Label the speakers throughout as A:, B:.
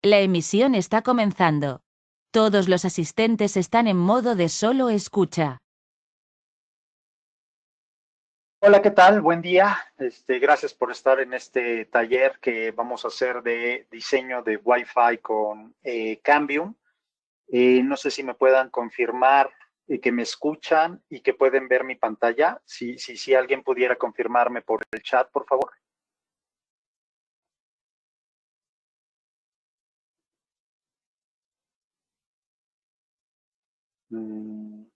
A: La emisión está comenzando. Todos los asistentes están en modo de solo escucha.
B: Hola, ¿qué tal? Buen día. Gracias por estar en este taller que vamos a hacer de diseño de Wi-Fi con Cambium. No sé si me puedan confirmar que me escuchan y que pueden ver mi pantalla. Si alguien pudiera confirmarme por el chat, por favor. Mm,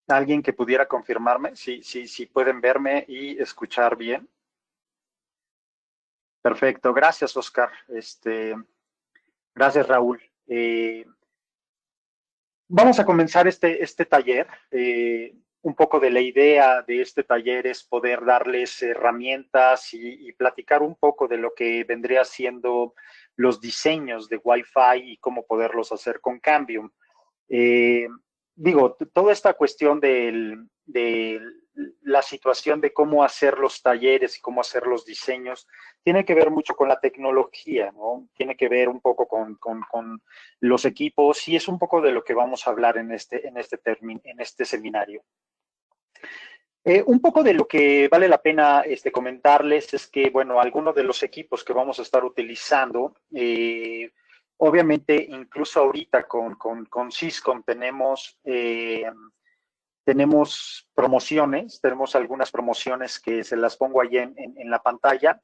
B: Alguien que pudiera confirmarme, si pueden verme y escuchar bien. Perfecto, gracias, Oscar. Gracias, Raúl. Vamos a comenzar este taller. Un poco de la idea de este taller es poder darles herramientas y platicar un poco de lo que vendría siendo los diseños de Wi-Fi y cómo poderlos hacer con Cambium. Eh, Toda esta cuestión de la situación de cómo hacer los talleres y cómo hacer los diseños tiene que ver mucho con la tecnología, ¿no? Tiene que ver un poco con los equipos y es un poco de lo que vamos a hablar en este seminario. Un poco de lo que vale la pena comentarles es que, bueno, algunos de los equipos que vamos a estar utilizando, obviamente, incluso ahorita con Syscom tenemos promociones, tenemos algunas promociones que se las pongo ahí en la pantalla.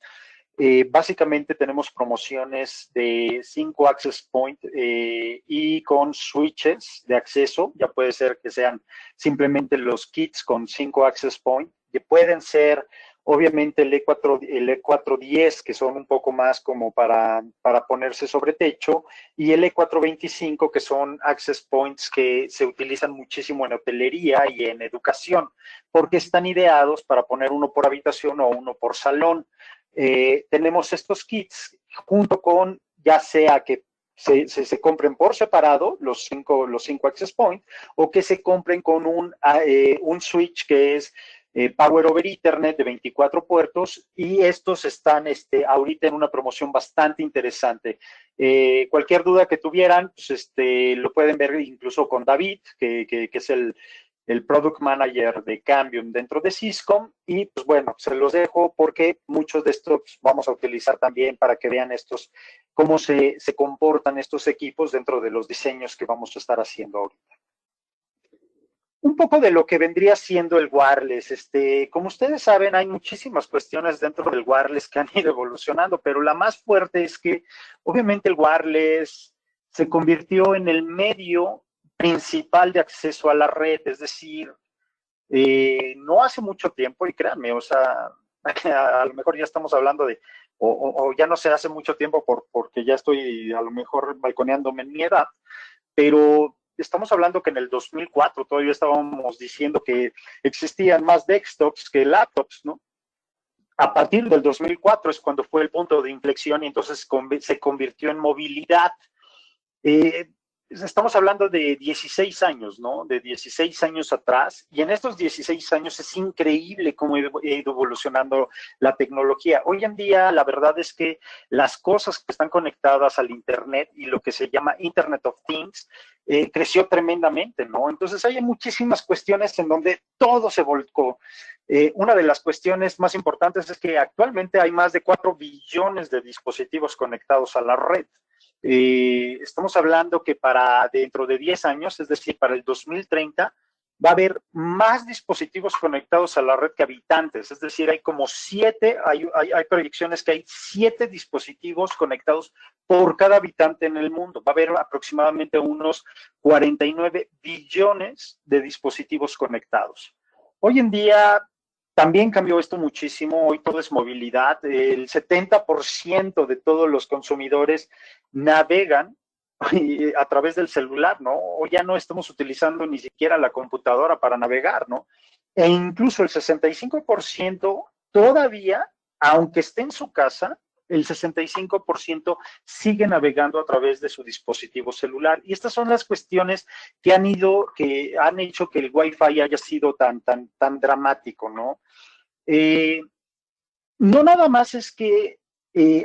B: Básicamente tenemos promociones de 5 access point y con switches de acceso. Ya puede ser que sean simplemente los kits con 5 access point, que pueden ser obviamente el E410, que son un poco más como para ponerse sobre techo, y el E425, que son access points que se utilizan muchísimo en hotelería y en educación, porque están ideados para poner uno por habitación o uno por salón. Tenemos estos kits junto con, ya sea que se compren por separado los cinco access point o que se compren con un switch que es Power over Ethernet de 24 puertos y estos están ahorita en una promoción bastante interesante. Cualquier duda que tuvieran, pues lo pueden ver incluso con David, que es el Product Manager de Cambium dentro de Syscom y pues bueno, se los dejo porque muchos de estos vamos a utilizar también para que vean cómo se comportan estos equipos dentro de los diseños que vamos a estar haciendo ahorita. Un poco de lo que vendría siendo el wireless. Como ustedes saben, hay muchísimas cuestiones dentro del wireless que han ido evolucionando, pero la más fuerte es que obviamente el wireless se convirtió en el medio principal de acceso a la red, es decir, no hace mucho tiempo, y créanme, o sea, a lo mejor ya estamos hablando o ya no sé, hace mucho tiempo porque ya estoy a lo mejor balconeándome en mi edad, pero estamos hablando que en el 2004 todavía estábamos diciendo que existían más desktops que laptops, ¿no? A partir del 2004 es cuando fue el punto de inflexión y entonces se convirtió en movilidad. Eh, Estamos hablando de 16 años, ¿no? De 16 años atrás, y en estos 16 años es increíble cómo ha ido evolucionando la tecnología. Hoy en día, la verdad es que las cosas que están conectadas al Internet y lo que se llama Internet of Things creció tremendamente, ¿no? Entonces hay muchísimas cuestiones en donde todo se volcó. Una de las cuestiones más importantes es que actualmente hay más de 4 billones de dispositivos conectados a la red. Estamos hablando que para dentro de 10 años, es decir, para el 2030, va a haber más dispositivos conectados a la red que habitantes, es decir, hay como 7, hay proyecciones que hay 7 dispositivos conectados por cada habitante en el mundo. Va a haber aproximadamente unos 49 billones de dispositivos conectados. Hoy en día también cambió esto muchísimo, hoy todo es movilidad, el 70% de todos los consumidores navegan a través del celular, ¿no? O ya no estamos utilizando ni siquiera la computadora para navegar, ¿no? E incluso el 65% todavía, aunque esté en su casa, el 65% sigue navegando a través de su dispositivo celular. Y estas son las cuestiones que han hecho que el Wi-Fi haya sido tan dramático, ¿no? No nada más es que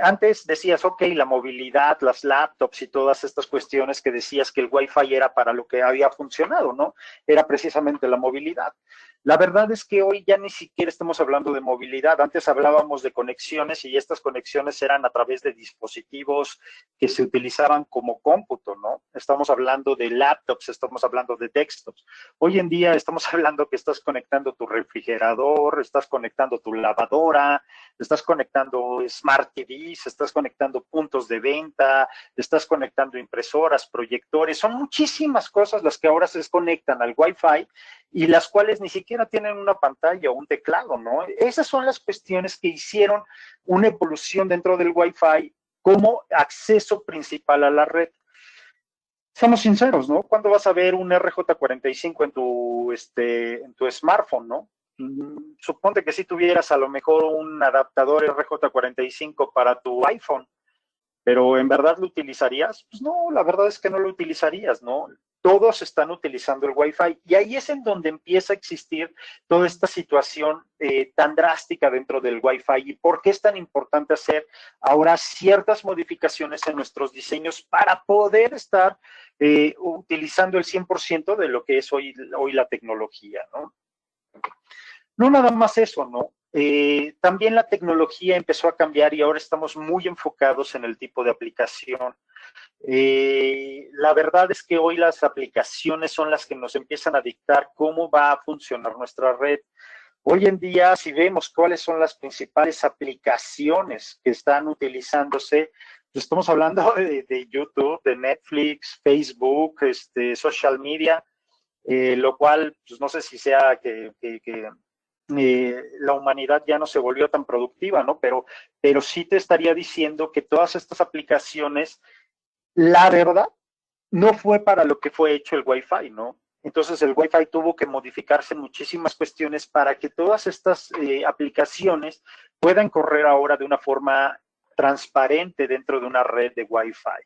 B: antes decías, ok, la movilidad, las laptops y todas estas cuestiones que decías que el Wi-Fi era para lo que había funcionado, ¿no? Era precisamente la movilidad. La verdad es que hoy ya ni siquiera estamos hablando de movilidad. Antes hablábamos de conexiones y estas conexiones eran a través de dispositivos que se utilizaban como cómputo, ¿no? Estamos hablando de laptops, estamos hablando de desktops. Hoy en día estamos hablando que estás conectando tu refrigerador, estás conectando tu lavadora, estás conectando Smart TVs, estás conectando puntos de venta, estás conectando impresoras, proyectores, son muchísimas cosas las que ahora se conectan al Wi-Fi y las cuales ni siquiera tienen una pantalla o un teclado, ¿no? Esas son las cuestiones que hicieron una evolución dentro del Wi-Fi como acceso principal a la red. Seamos sinceros, ¿no? ¿Cuándo vas a ver un RJ45 en tu smartphone, ¿no? Suponte que si tuvieras a lo mejor un adaptador RJ45 para tu iPhone, pero ¿en verdad lo utilizarías? Pues no, la verdad es que no lo utilizarías, ¿no? Todos están utilizando el Wi-Fi y ahí es en donde empieza a existir toda esta situación tan drástica dentro del Wi-Fi y por qué es tan importante hacer ahora ciertas modificaciones en nuestros diseños para poder estar utilizando el 100% de lo que es hoy la tecnología, ¿no? No nada más eso, ¿no? También la tecnología empezó a cambiar y ahora estamos muy enfocados en el tipo de aplicación. La verdad es que hoy las aplicaciones son las que nos empiezan a dictar cómo va a funcionar nuestra red. Hoy en día, si vemos cuáles son las principales aplicaciones que están utilizándose, pues estamos hablando de YouTube, de Netflix, Facebook, social media, lo cual, pues no sé si sea que la humanidad ya no se volvió tan productiva, ¿no? Pero sí te estaría diciendo que todas estas aplicaciones, la verdad, no fue para lo que fue hecho el Wi-Fi, ¿no? Entonces el Wi-Fi tuvo que modificarse en muchísimas cuestiones para que todas estas aplicaciones puedan correr ahora de una forma transparente dentro de una red de Wi-Fi.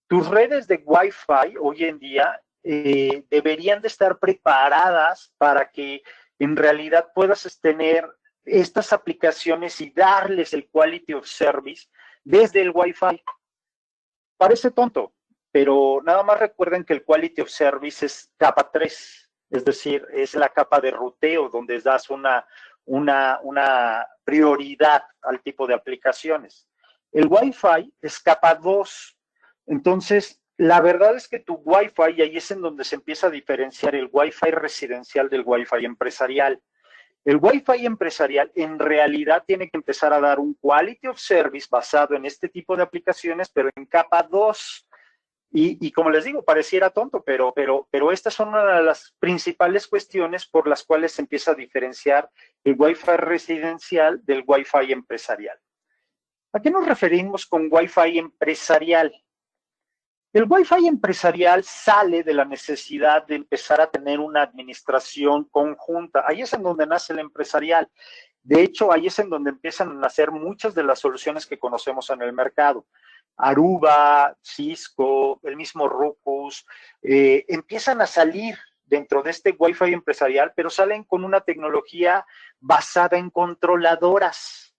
B: Tus redes de Wi-Fi hoy en día deberían de estar preparadas para que en realidad puedas tener estas aplicaciones y darles el quality of service desde el Wi-Fi. Parece tonto, pero nada más recuerden que el quality of service es capa 3, es decir, es la capa de ruteo donde das una prioridad al tipo de aplicaciones. El Wi-Fi es capa 2, entonces la verdad es que tu Wi-Fi, y ahí es en donde se empieza a diferenciar el Wi-Fi residencial del Wi-Fi empresarial. El Wi-Fi empresarial en realidad tiene que empezar a dar un quality of service basado en este tipo de aplicaciones, pero en capa 2. Y como les digo, pareciera tonto, pero estas son una de las principales cuestiones por las cuales se empieza a diferenciar el Wi-Fi residencial del Wi-Fi empresarial. ¿A qué nos referimos con Wi-Fi empresarial? El Wi-Fi empresarial sale de la necesidad de empezar a tener una administración conjunta. Ahí es en donde nace el empresarial. De hecho, ahí es en donde empiezan a nacer muchas de las soluciones que conocemos en el mercado. Aruba, Cisco, el mismo Ruckus, empiezan a salir dentro de este Wi-Fi empresarial, pero salen con una tecnología basada en controladoras.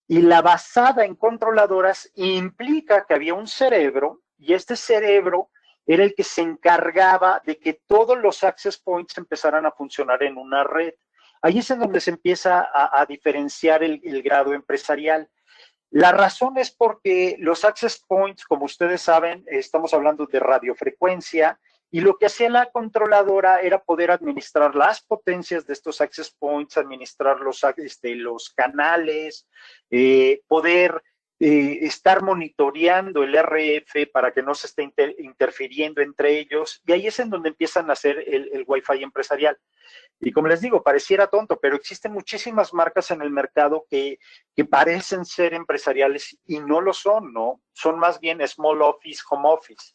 B: Y la basada en controladoras implica que había un cerebro y este cerebro era el que se encargaba de que todos los access points empezaran a funcionar en una red. Ahí es en donde se empieza a diferenciar el grado empresarial. La razón es porque los access points, como ustedes saben, estamos hablando de radiofrecuencia, y lo que hacía la controladora era poder administrar las potencias de estos access points, administrar los canales, poder estar monitoreando el RF para que no se esté interfiriendo entre ellos, y ahí es en donde empiezan a hacer el Wi-Fi empresarial. Y como les digo, pareciera tonto, pero existen muchísimas marcas en el mercado que parecen ser empresariales y no lo son, ¿no? Son más bien small office, home office.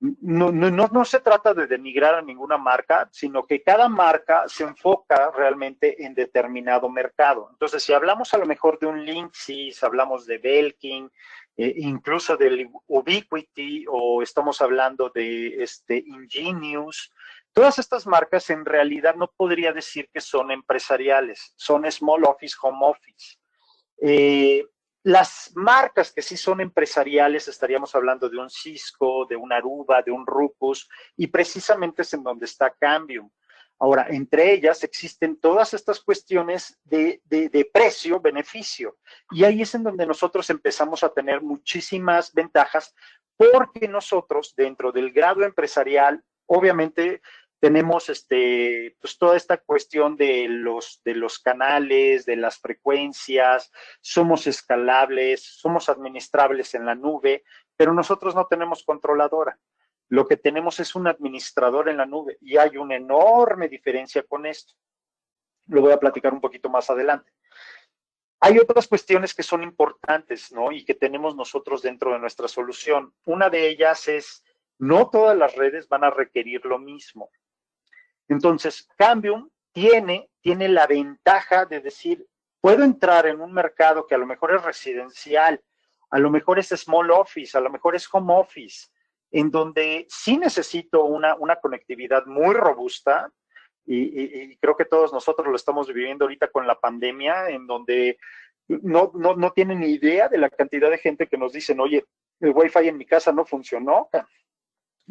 B: No se trata de denigrar a ninguna marca, sino que cada marca se enfoca realmente en determinado mercado. Entonces, si hablamos a lo mejor de un Linksys, hablamos de Belkin, incluso del Ubiquiti, o estamos hablando de Ingenius, Todas estas marcas en realidad no podría decir que son empresariales, son small office, home office. Las marcas que sí son empresariales, estaríamos hablando de un Cisco, de un Aruba, de un Ruckus, y precisamente es en donde está Cambium. Ahora, entre ellas existen todas estas cuestiones de precio, beneficio, y ahí es en donde nosotros empezamos a tener muchísimas ventajas, porque nosotros, dentro del grado empresarial, obviamente tenemos pues toda esta cuestión de los canales, de las frecuencias, somos escalables, somos administrables en la nube, pero nosotros no tenemos controladora. Lo que tenemos es un administrador en la nube y hay una enorme diferencia con esto. Lo voy a platicar un poquito más adelante. Hay otras cuestiones que son importantes, ¿no? Y que tenemos nosotros dentro de nuestra solución. Una de ellas es, no todas las redes van a requerir lo mismo. Entonces, Cambium tiene la ventaja de decir, puedo entrar en un mercado que a lo mejor es residencial, a lo mejor es small office, a lo mejor es home office, en donde sí necesito una conectividad muy robusta, y creo que todos nosotros lo estamos viviendo ahorita con la pandemia, en donde no tienen ni idea de la cantidad de gente que nos dicen, oye, el Wi-Fi en mi casa no funcionó.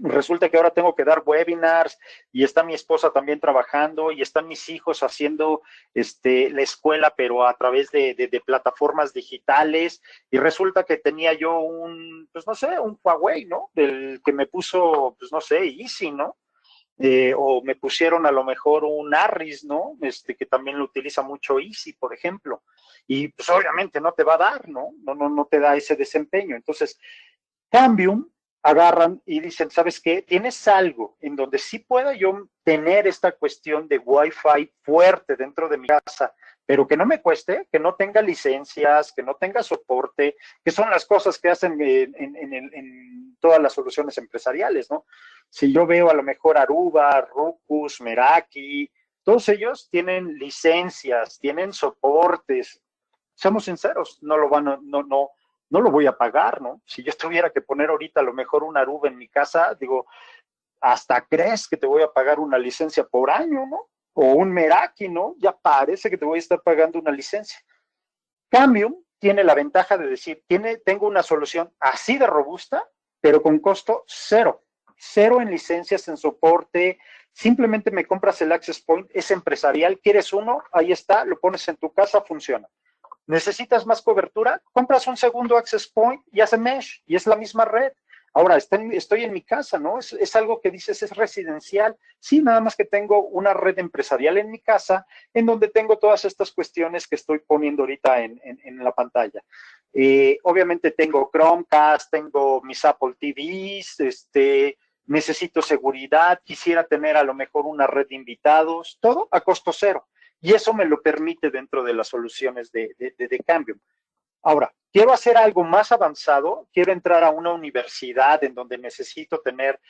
B: Resulta que ahora tengo que dar webinars y está mi esposa también trabajando y están mis hijos haciendo la escuela, pero a través de plataformas digitales, y resulta que tenía yo pues no sé, un Huawei, ¿no? Del que me puso, pues no sé, Easy, ¿no? O me pusieron a lo mejor un Arris, ¿no? Que también lo utiliza mucho Easy, por ejemplo. Y pues obviamente no te va a dar, ¿no? No te da ese desempeño. Entonces, Cambium agarran y dicen, ¿sabes qué? Tienes algo en donde sí pueda yo tener esta cuestión de Wi-Fi fuerte dentro de mi casa, pero que no me cueste, que no tenga licencias, que no tenga soporte, que son las cosas que hacen en todas las soluciones empresariales, ¿no? Si yo veo a lo mejor Aruba, Ruckus, Meraki, todos ellos tienen licencias, tienen soportes. Seamos sinceros, no lo van a, no lo voy a pagar, ¿no? Si yo tuviera que poner ahorita a lo mejor una Aruba en mi casa, digo, hasta crees que te voy a pagar una licencia por año, ¿no? O un Meraki, ¿no? Ya parece que te voy a estar pagando una licencia. Cambium tiene la ventaja de decir, tengo una solución así de robusta, pero con costo cero. Cero en licencias, en soporte. Simplemente me compras el Access Point, es empresarial, quieres uno, ahí está, lo pones en tu casa, funciona. ¿Necesitas más cobertura? Compras un segundo access point y hace mesh y es la misma red. Ahora, estoy en mi casa, ¿no? Es algo que dices, es residencial. Sí, nada más que tengo una red empresarial en mi casa en donde tengo todas estas cuestiones que estoy poniendo ahorita en la pantalla. Obviamente tengo Chromecast, tengo mis Apple TVs, necesito seguridad, quisiera tener a lo mejor una red de invitados, todo a costo cero. Y eso me lo permite dentro de las soluciones de Cambium. Ahora, quiero hacer algo más avanzado, quiero entrar a una universidad en donde necesito tener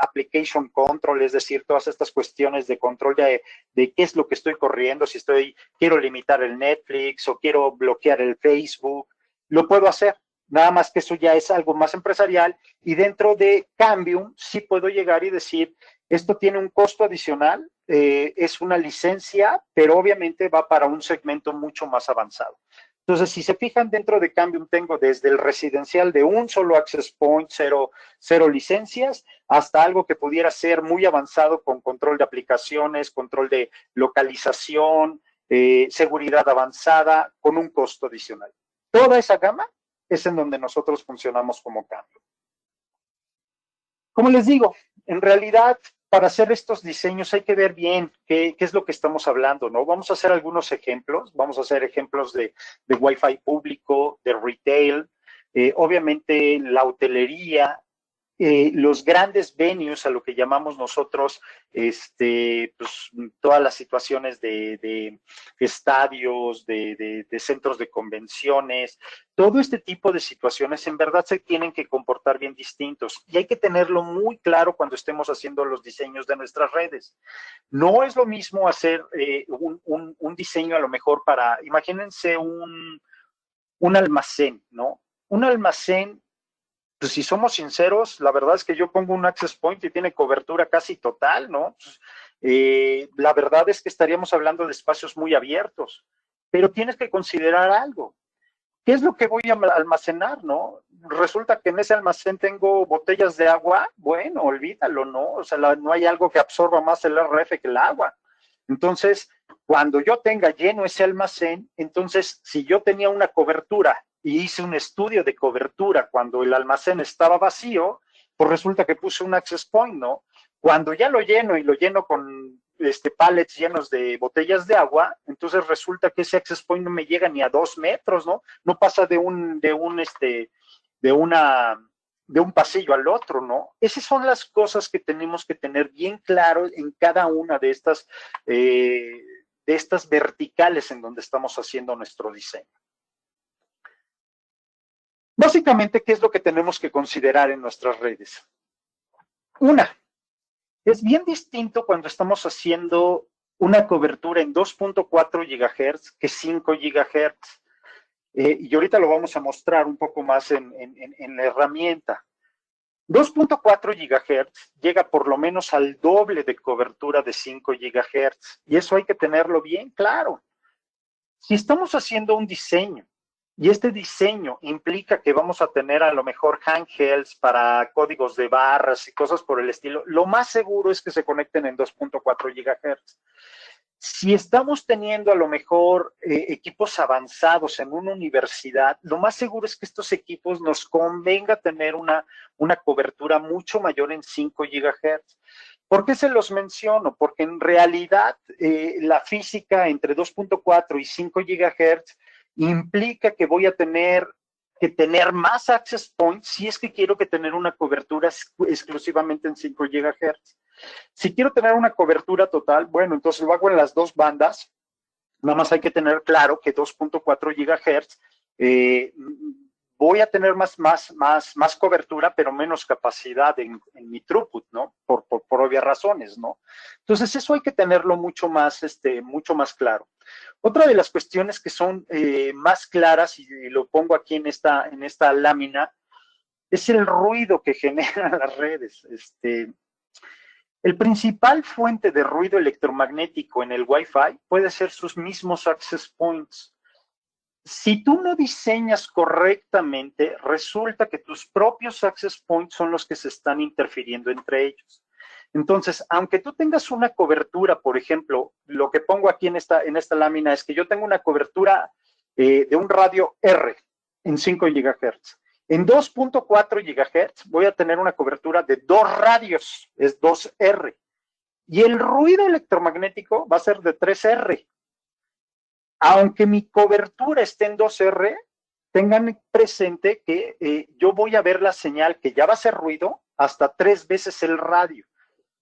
B: application control, es decir, todas estas cuestiones de control de qué es lo que estoy corriendo, si quiero limitar el Netflix o quiero bloquear el Facebook, lo puedo hacer. Nada más que eso ya es algo más empresarial, y dentro de Cambium sí puedo llegar y decir, esto tiene un costo adicional, es una licencia, pero obviamente va para un segmento mucho más avanzado. Entonces, si se fijan, dentro de Cambium tengo desde el residencial de un solo access point, cero licencias, hasta algo que pudiera ser muy avanzado con control de aplicaciones, control de localización, seguridad avanzada, con un costo adicional. Toda esa gama es en donde nosotros funcionamos como Cambium. Como les digo, en realidad, para hacer estos diseños hay que ver bien qué es lo que estamos hablando, ¿no? Vamos a hacer algunos ejemplos, vamos a hacer ejemplos de Wi-Fi público, de retail, obviamente la hotelería, los grandes venues, a lo que llamamos nosotros, pues, todas las situaciones de estadios, de centros de convenciones, todo este tipo de situaciones en verdad se tienen que comportar bien distintos, y hay que tenerlo muy claro cuando estemos haciendo los diseños de nuestras redes. No es lo mismo hacer un diseño a lo mejor para, imagínense un almacén, ¿no? Un almacén pues si somos sinceros, la verdad es que yo pongo un access point y tiene cobertura casi total, ¿no? Pues, la verdad es que estaríamos hablando de espacios muy abiertos, pero tienes que considerar algo. ¿Qué es lo que voy a almacenar, no? Resulta que en ese almacén tengo botellas de agua, bueno, olvídalo, ¿no? O sea, no hay algo que absorba más el RF que el agua. Entonces, cuando yo tenga lleno ese almacén, entonces, si yo tenía una cobertura y hice un estudio de cobertura cuando el almacén estaba vacío, pues resulta que puse un access point, ¿no? Cuando ya lo lleno y lo lleno con pallets llenos de botellas de agua, entonces resulta que ese access point no me llega ni a 2 metros, ¿no? No pasa de un pasillo al otro, ¿no? Esas son las cosas que tenemos que tener bien claro en cada una de estas verticales en donde estamos haciendo nuestro diseño. Básicamente, ¿qué es lo que tenemos que considerar en nuestras redes? Una, es bien distinto cuando estamos haciendo una cobertura en 2.4 GHz que 5 GHz. Y ahorita lo vamos a mostrar un poco más en la herramienta. 2.4 GHz llega por lo menos al doble de cobertura de 5 GHz. Y eso hay que tenerlo bien claro. Si estamos haciendo un diseño y este diseño implica que vamos a tener a lo mejor handhelds para códigos de barras y cosas por el estilo, lo más seguro es que se conecten en 2.4 GHz. Si estamos teniendo a lo mejor equipos avanzados en una universidad, lo más seguro es que estos equipos nos convenga tener una cobertura mucho mayor en 5 GHz. ¿Por qué se los menciono? Porque en realidad la física entre 2.4 y 5 GHz implica que voy a tener que tener más access points si es que quiero que tener una cobertura exclusivamente en 5 GHz. Si quiero tener una cobertura total, bueno, entonces lo hago en las dos bandas. Nada más hay que tener claro que 2.4 GHz voy a tener más cobertura, pero menos capacidad en mi throughput, ¿no? Por obvias razones, ¿no? Entonces, eso hay que tenerlo mucho más claro. Otra de las cuestiones que son más claras, y lo pongo aquí en esta lámina, es el ruido que generan las redes. El principal fuente de ruido electromagnético en el Wi-Fi puede ser sus mismos access points. Si tú no diseñas correctamente, resulta que tus propios access points son los que se están interfiriendo entre ellos. Entonces, aunque tú tengas una cobertura, por ejemplo, lo que pongo aquí en esta lámina es que yo tengo una cobertura de un radio R en 5 GHz. En 2.4 GHz voy a tener una cobertura de 2 radios, es 2R. Y el ruido electromagnético va a ser de 3R. Aunque mi cobertura esté en 2R, tengan presente que yo voy a ver la señal que ya va a hacer ruido hasta 3 veces el radio.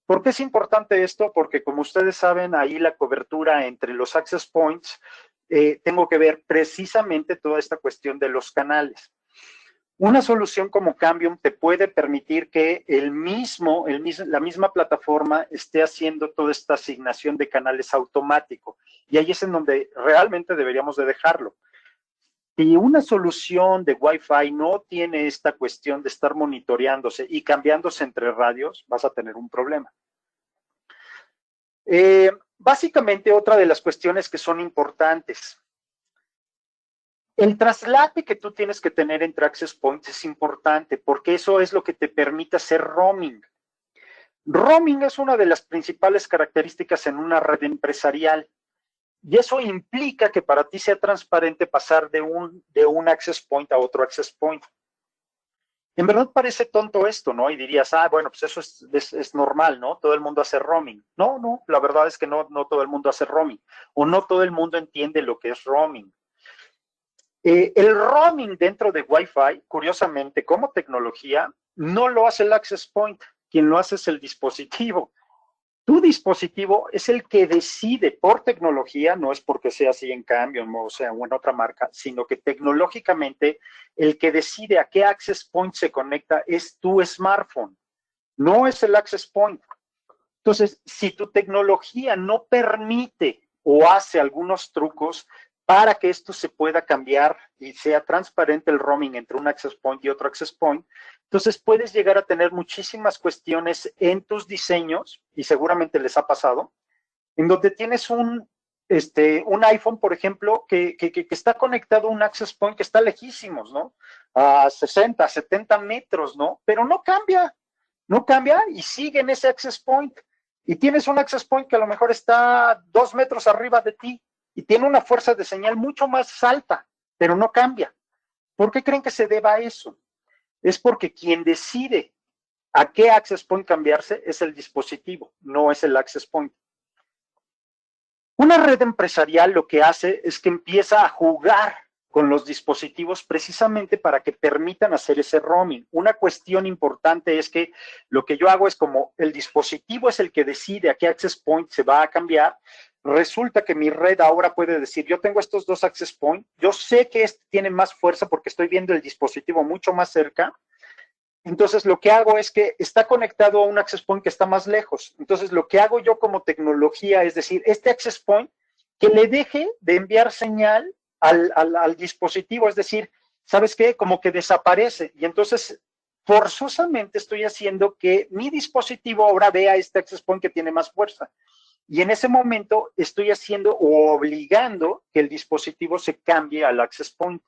B: ¿Por qué es importante esto? Porque como ustedes saben, ahí la cobertura entre los access points, tengo que ver precisamente toda esta cuestión de los canales. Una solución como Cambium te puede permitir que la misma plataforma esté haciendo toda esta asignación de canales automático. Y ahí es en donde realmente deberíamos de dejarlo. Si una solución de Wi-Fi no tiene esta cuestión de estar monitoreándose y cambiándose entre radios, vas a tener un problema. Básicamente, otra de las cuestiones que son importantes. El traslate que tú tienes que tener entre access points es importante porque eso es lo que te permite hacer roaming. Roaming es una de las principales características en una red empresarial y eso implica que para ti sea transparente pasar de un access point a otro access point. En verdad parece tonto esto, ¿no? Y dirías, bueno, pues eso es normal, ¿no? Todo el mundo hace roaming. No, la verdad es que no todo el mundo hace roaming o no todo el mundo entiende lo que es roaming. El roaming dentro de Wi-Fi, curiosamente, como tecnología, no lo hace el access point. Quien lo hace es el dispositivo. Tu dispositivo es el que decide por tecnología, no es porque sea así en Cambium o sea en otra marca, sino que tecnológicamente el que decide a qué access point se conecta es tu smartphone, no es el access point. Entonces, si tu tecnología no permite o hace algunos trucos, para que esto se pueda cambiar y sea transparente el roaming entre un access point y otro access point. Entonces puedes llegar a tener muchísimas cuestiones en tus diseños, y seguramente les ha pasado, en donde tienes un iPhone, por ejemplo, que está conectado a un access point que está lejísimos, ¿no? A 60, 70 metros, ¿no? Pero no cambia, no cambia y sigue en ese access point. Y tienes un access point que a lo mejor está 2 metros arriba de ti y tiene una fuerza de señal mucho más alta, pero no cambia. ¿Por qué creen que se deba a eso? Es porque quien decide a qué access point cambiarse es el dispositivo, no es el access point. Una red empresarial lo que hace es que empieza a jugar con los dispositivos precisamente para que permitan hacer ese roaming. Una cuestión importante es que lo que yo hago es como el dispositivo es el que decide a qué access point se va a cambiar, resulta que mi red ahora puede decir, yo tengo estos dos access points, yo sé que este tiene más fuerza porque estoy viendo el dispositivo mucho más cerca. Entonces, lo que hago es que está conectado a un access point que está más lejos. Entonces, lo que hago yo como tecnología es decir, este access point que le deje de enviar señal al dispositivo, es decir, ¿sabes qué? Como que desaparece. Y entonces, forzosamente estoy haciendo que mi dispositivo ahora vea este access point que tiene más fuerza. Y en ese momento estoy haciendo o obligando que el dispositivo se cambie al access point.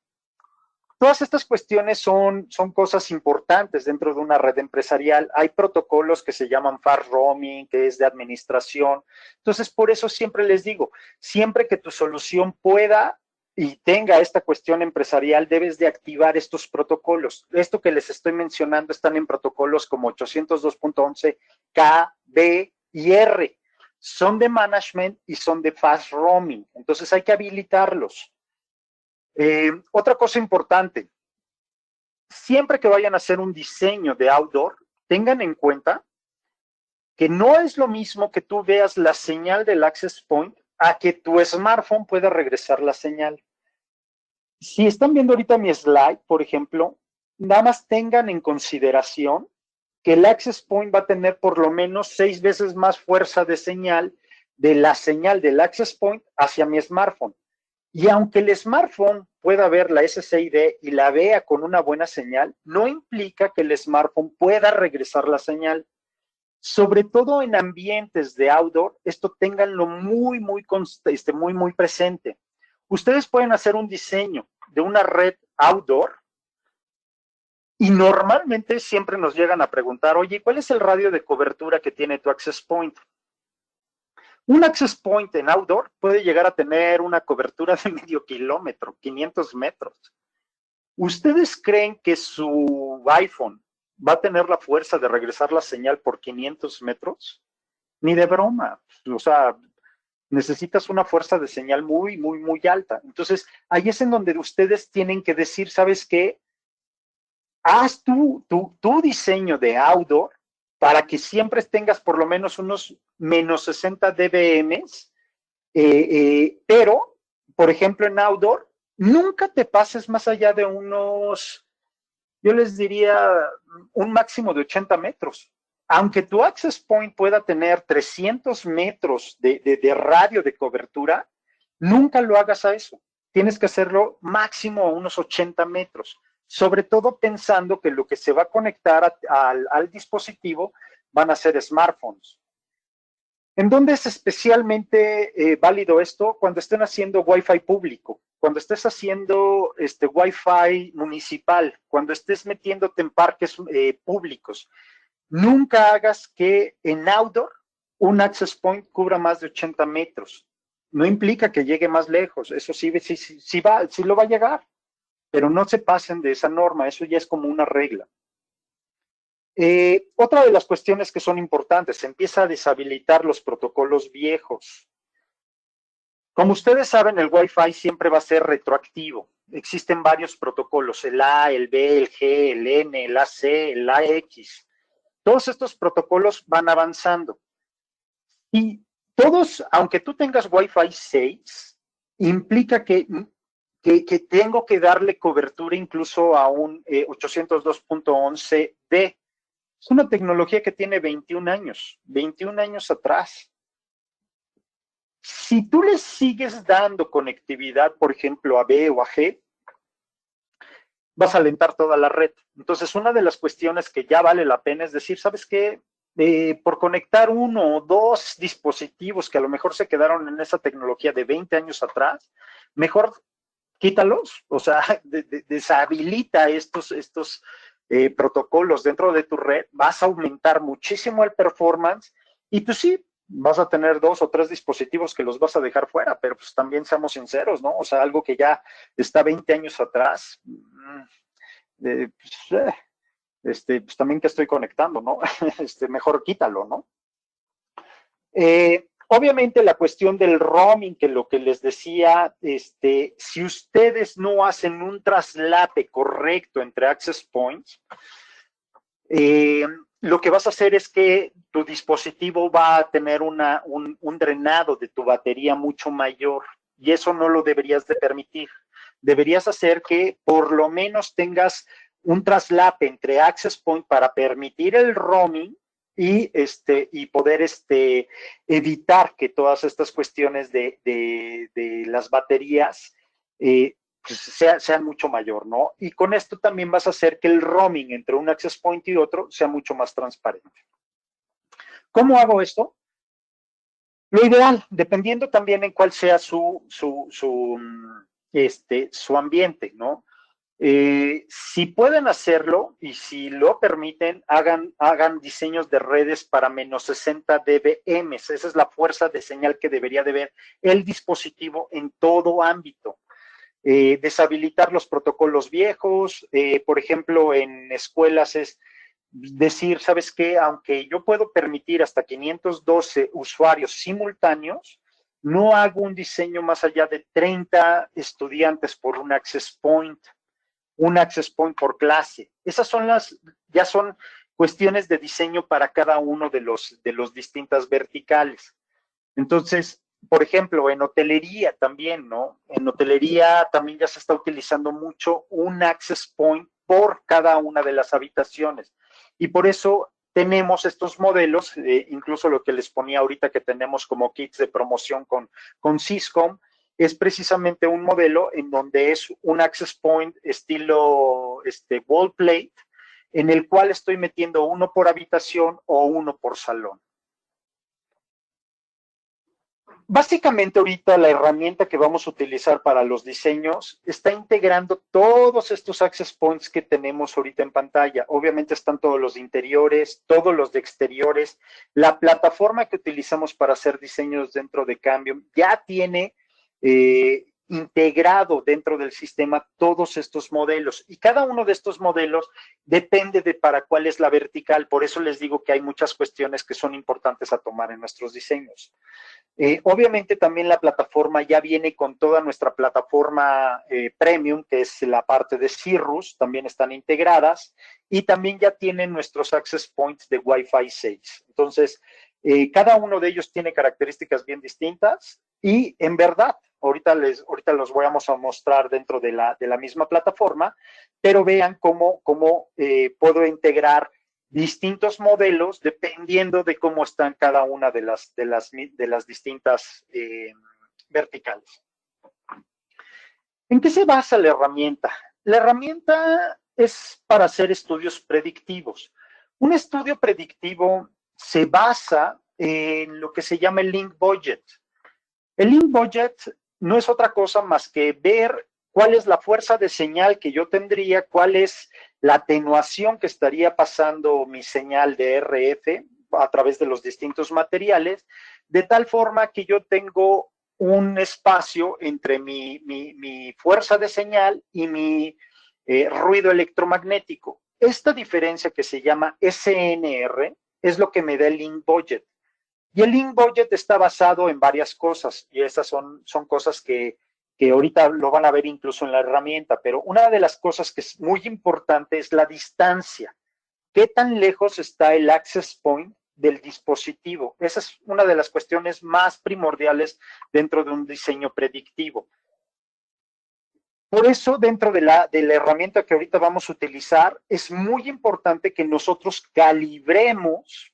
B: Todas estas cuestiones son cosas importantes dentro de una red empresarial. Hay protocolos que se llaman fast roaming, que es de administración. Entonces, por eso siempre les digo, siempre que tu solución pueda y tenga esta cuestión empresarial, debes de activar estos protocolos. Esto que les estoy mencionando están en protocolos como 802.11, K, B y R. Son de management y son de fast roaming. Entonces, hay que habilitarlos. Otra cosa importante, siempre que vayan a hacer un diseño de outdoor, tengan en cuenta que no es lo mismo que tú veas la señal del access point a que tu smartphone pueda regresar la señal. Si están viendo ahorita mi slide, por ejemplo, nada más tengan en consideración que el access point va a tener por lo menos 6 veces más fuerza de señal de la señal del access point hacia mi smartphone. Y aunque el smartphone pueda ver la SSID y la vea con una buena señal, no implica que el smartphone pueda regresar la señal. Sobre todo en ambientes de outdoor, esto ténganlo muy presente. Ustedes pueden hacer un diseño de una red outdoor y normalmente siempre nos llegan a preguntar, oye, ¿cuál es el radio de cobertura que tiene tu access point? Un access point en outdoor puede llegar a tener una cobertura de medio kilómetro, 500 metros. ¿Ustedes creen que su iPhone va a tener la fuerza de regresar la señal por 500 metros? Ni de broma. O sea, necesitas una fuerza de señal muy alta. Entonces, ahí es en donde ustedes tienen que decir, ¿sabes qué? Haz tu diseño de outdoor para que siempre tengas por lo menos unos menos 60 dBm, pero, por ejemplo, en outdoor, nunca te pases más allá de unos, yo les diría, un máximo de 80 metros. Aunque tu access point pueda tener 300 metros de radio de cobertura, nunca lo hagas a eso. Tienes que hacerlo máximo a unos 80 metros. Sobre todo pensando que lo que se va a conectar al dispositivo van a ser smartphones. ¿En dónde es especialmente válido esto? Cuando estén haciendo Wi-Fi público, cuando estés haciendo Wi-Fi municipal, cuando estés metiéndote en parques públicos. Nunca hagas que en outdoor un access point cubra más de 80 metros. No implica que llegue más lejos, eso sí lo va a llegar, pero no se pasen de esa norma, eso ya es como una regla. Otra de las cuestiones que son importantes, se empieza a deshabilitar los protocolos viejos. Como ustedes saben, el Wi-Fi siempre va a ser retroactivo. Existen varios protocolos, el A, el B, el G, el N, el AC, el AX. Todos estos protocolos van avanzando. Y todos, aunque tú tengas Wi-Fi 6, implica que tengo que darle cobertura incluso a un 802.11b. Es una tecnología que tiene 21 años atrás. Si tú le sigues dando conectividad, por ejemplo, a B o a G, vas a alentar toda la red. Entonces, una de las cuestiones que ya vale la pena es decir, ¿sabes qué? Por conectar uno o dos dispositivos que a lo mejor se quedaron en esa tecnología de 20 años atrás, mejor quítalos, o sea, deshabilita estos protocolos dentro de tu red, vas a aumentar muchísimo el performance y pues sí, vas a tener 2 o 3 dispositivos que los vas a dejar fuera, pero pues también seamos sinceros, ¿no? O sea, algo que ya está 20 años atrás, pues también que estoy conectando, ¿no? Mejor quítalo, ¿no? Obviamente la cuestión del roaming, que lo que les decía, si ustedes no hacen un traslape correcto entre access points, lo que vas a hacer es que tu dispositivo va a tener un drenado de tu batería mucho mayor y eso no lo deberías de permitir. Deberías hacer que por lo menos tengas un traslape entre access point para permitir el roaming y poder evitar que todas estas cuestiones de las baterías pues sea mucho mayor, ¿no? Y con esto también vas a hacer que el roaming entre un access point y otro sea mucho más transparente. ¿Cómo hago esto? Lo ideal, dependiendo también en cuál sea su ambiente, ¿no? Si pueden hacerlo y si lo permiten, hagan diseños de redes para menos 60 dBm. Esa es la fuerza de señal que debería de ver el dispositivo en todo ámbito. Deshabilitar los protocolos viejos, por ejemplo, en escuelas es decir, ¿sabes qué? Aunque yo puedo permitir hasta 512 usuarios simultáneos, no hago un diseño más allá de 30 estudiantes por un access point por clase. Esas son ya son cuestiones de diseño para cada uno de los distintas verticales. Entonces, por ejemplo, en hotelería también, ¿no? En hotelería también ya se está utilizando mucho un access point por cada una de las habitaciones. Y por eso tenemos estos modelos, incluso lo que les ponía ahorita que tenemos como kits de promoción con Syscom, es precisamente un modelo en donde es un access point estilo wall plate, en el cual estoy metiendo uno por habitación o uno por salón. Básicamente ahorita la herramienta que vamos a utilizar para los diseños está integrando todos estos access points que tenemos ahorita en pantalla. Obviamente están todos los de interiores, todos los de exteriores. La plataforma que utilizamos para hacer diseños dentro de Cambium ya tiene integrado dentro del sistema todos estos modelos y cada uno de estos modelos depende de para cuál es la vertical. Por eso les digo que hay muchas cuestiones que son importantes a tomar en nuestros diseños. Obviamente también la plataforma ya viene con toda nuestra plataforma premium, que es la parte de Cirrus, también están integradas y también ya tienen nuestros access points de Wi-Fi 6. Entonces, cada uno de ellos tiene características bien distintas y en verdad, ahorita los vamos a mostrar dentro de la misma plataforma, pero vean cómo puedo integrar distintos modelos dependiendo de cómo están cada una de las distintas verticales. ¿En qué se basa la herramienta? La herramienta es para hacer estudios predictivos. Un estudio predictivo se basa en lo que se llama el link budget. El link budget no es otra cosa más que ver cuál es la fuerza de señal que yo tendría, cuál es la atenuación que estaría pasando mi señal de RF a través de los distintos materiales, de tal forma que yo tengo un espacio entre mi fuerza de señal y mi ruido electromagnético. Esta diferencia que se llama SNR es lo que me da el link budget. Y el link budget está basado en varias cosas, y esas son cosas que ahorita lo van a ver incluso en la herramienta, pero una de las cosas que es muy importante es la distancia. ¿Qué tan lejos está el access point del dispositivo? Esa es una de las cuestiones más primordiales dentro de un diseño predictivo. Por eso, dentro de la herramienta que ahorita vamos a utilizar, es muy importante que nosotros calibremos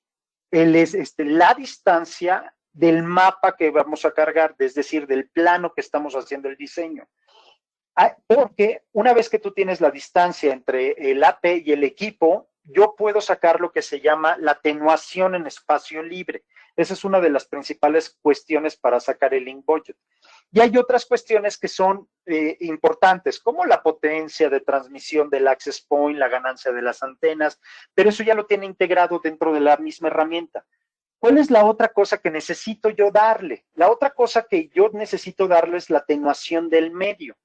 B: la distancia del mapa que vamos a cargar, es decir, del plano que estamos haciendo el diseño. Porque una vez que tú tienes la distancia entre el AP y el equipo, yo puedo sacar lo que se llama la atenuación en espacio libre. Esa es una de las principales cuestiones para sacar el link budget. Y hay otras cuestiones que son importantes, como la potencia de transmisión del access point, la ganancia de las antenas, pero eso ya lo tiene integrado dentro de la misma herramienta. ¿Cuál es la otra cosa que necesito yo darle? La otra cosa que yo necesito darle es la atenuación del medio.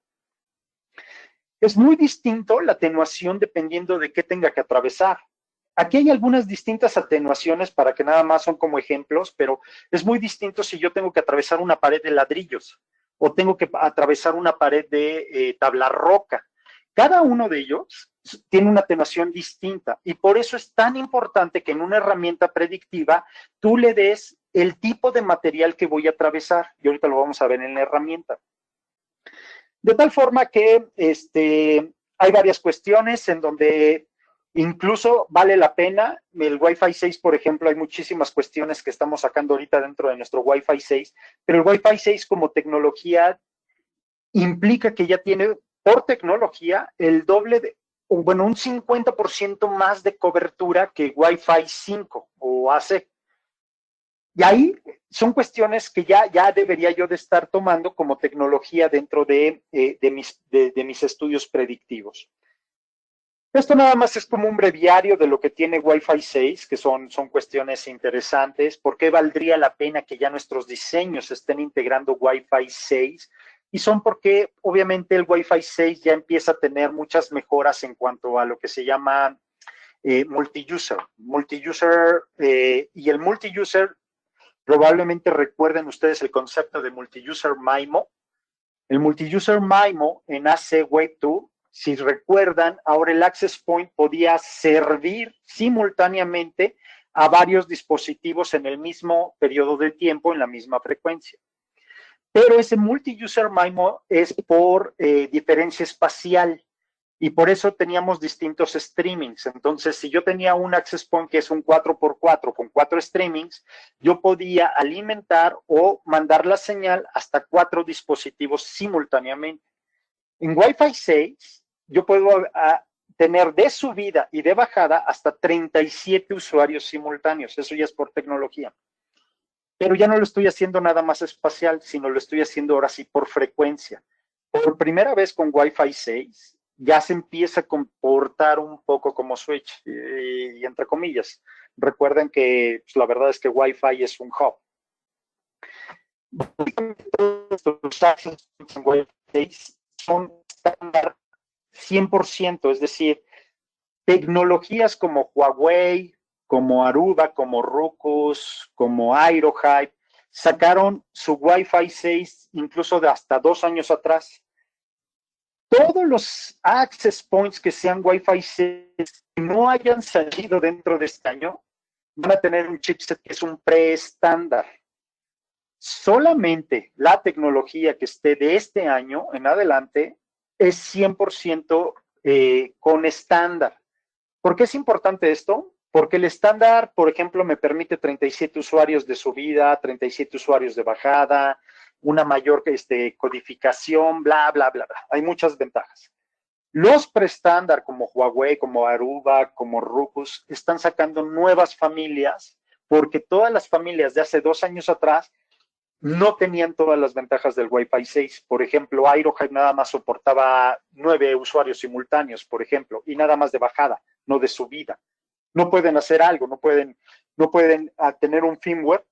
B: Es muy distinto la atenuación dependiendo de qué tenga que atravesar. Aquí hay algunas distintas atenuaciones para que nada más son como ejemplos, pero es muy distinto si yo tengo que atravesar una pared de ladrillos o tengo que atravesar una pared de tabla roca. Cada uno de ellos tiene una atenuación distinta y por eso es tan importante que en una herramienta predictiva tú le des el tipo de material que voy a atravesar y ahorita lo vamos a ver en la herramienta. De tal forma que hay varias cuestiones en donde incluso vale la pena. El Wi-Fi 6, por ejemplo, hay muchísimas cuestiones que estamos sacando ahorita dentro de nuestro Wi-Fi 6, pero el Wi-Fi 6 como tecnología implica que ya tiene por tecnología el doble bueno, un 50% más de cobertura que Wi-Fi 5 o AC. Y ahí son cuestiones que ya debería yo de estar tomando como tecnología dentro de mis estudios predictivos. Esto nada más es como un breviario de lo que tiene Wi-Fi 6, que son cuestiones interesantes. ¿Por qué valdría la pena que ya nuestros diseños estén integrando Wi-Fi 6? Y son porque obviamente el Wi-Fi 6 ya empieza a tener muchas mejoras en cuanto a lo que se llama multi-user. Y el multi-user, probablemente recuerden ustedes el concepto de multi-user MIMO. El multi-user MIMO en AC Wave 2, si recuerdan, ahora el access point podía servir simultáneamente a varios dispositivos en el mismo periodo de tiempo, en la misma frecuencia. Pero ese multi-user MIMO es por diferencia espacial y por eso teníamos distintos streamings. Entonces, si yo tenía un access point que es un 4x4 con 4 streamings, yo podía alimentar o mandar la señal hasta 4 dispositivos simultáneamente. En Wi-Fi 6, yo puedo tener de subida y de bajada hasta 37 usuarios simultáneos. Eso ya es por tecnología. Pero ya no lo estoy haciendo nada más espacial, sino lo estoy haciendo ahora sí por frecuencia. Por primera vez con Wi-Fi 6, ya se empieza a comportar un poco como Switch, y entre comillas. Recuerden que pues, la verdad es que Wi-Fi es un hub. Los access en Wi-Fi 6 son estándar 100%, es decir, tecnologías como Huawei, como Aruba, como Ruckus, como Aerohive, sacaron su Wi-Fi 6 incluso de hasta 2 años atrás. Todos los access points que sean Wi-Fi 6 que no hayan salido dentro de este año van a tener un chipset que es un pre-estándar. Solamente la tecnología que esté de este año en adelante es 100% con estándar. ¿Por qué es importante esto? Porque el estándar, por ejemplo, me permite 37 usuarios de subida, 37 usuarios de bajada, una mayor codificación, bla, bla, bla, bla. Hay muchas ventajas. Los preestándar como Huawei, como Aruba, como Ruckus, están sacando nuevas familias porque todas las familias de hace 2 años atrás no tenían todas las ventajas del Wi-Fi 6. Por ejemplo, Aerohive nada más soportaba 9 usuarios simultáneos, por ejemplo, y nada más de bajada, no de subida. No pueden hacer algo, no pueden tener un firmware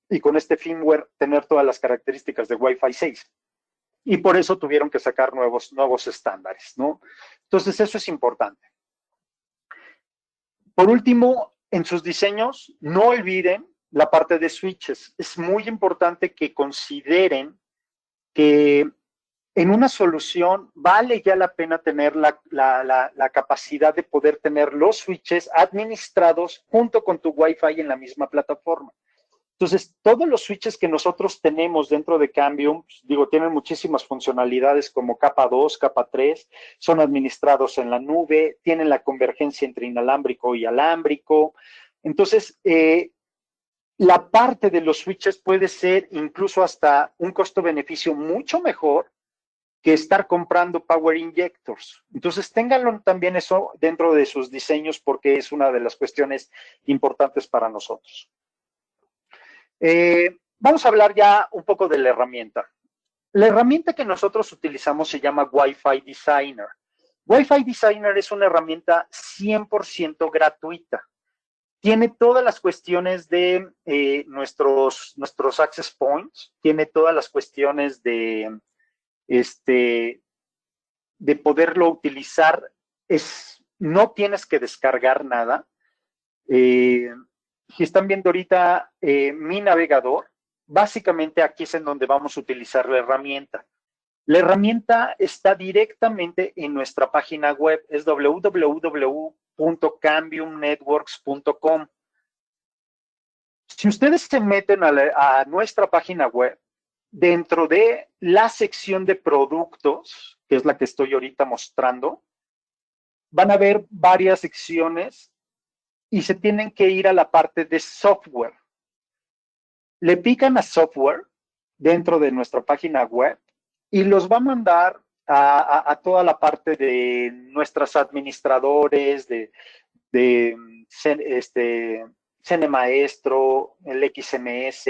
B: y con este firmware tener todas las características de Wi-Fi 6. Y por eso tuvieron que sacar nuevos estándares, ¿no? Entonces, eso es importante. Por último, en sus diseños, no olviden la parte de switches. Es muy importante que consideren que en una solución vale ya la pena tener la capacidad de poder tener los switches administrados junto con tu Wi-Fi en la misma plataforma. Entonces, todos los switches que nosotros tenemos dentro de Cambium, digo, tienen muchísimas funcionalidades como capa 2, capa 3, son administrados en la nube, tienen la convergencia entre inalámbrico y alámbrico. Entonces, la parte de los switches puede ser incluso hasta un costo-beneficio mucho mejor que estar comprando power injectors. Entonces, ténganlo también eso dentro de sus diseños porque es una de las cuestiones importantes para nosotros. Vamos a hablar ya un poco de la herramienta. La herramienta que nosotros utilizamos se llama Wi-Fi Designer. Wi-Fi Designer es una herramienta 100% gratuita. Tiene todas las cuestiones de nuestros access points, tiene todas las cuestiones de poderlo utilizar. No tienes que descargar nada. Si están viendo ahorita mi navegador, básicamente aquí es en donde vamos a utilizar la herramienta. La herramienta está directamente en nuestra página web, es www.cambiumnetworks.com. Si ustedes se meten a nuestra página web, dentro de la sección de productos, que es la que estoy ahorita mostrando, van a ver varias secciones y se tienen que ir a la parte de software. Le pican a software dentro de nuestra página web y los va a mandar a toda la parte de nuestros administradores, de CineMaestro, el XMS,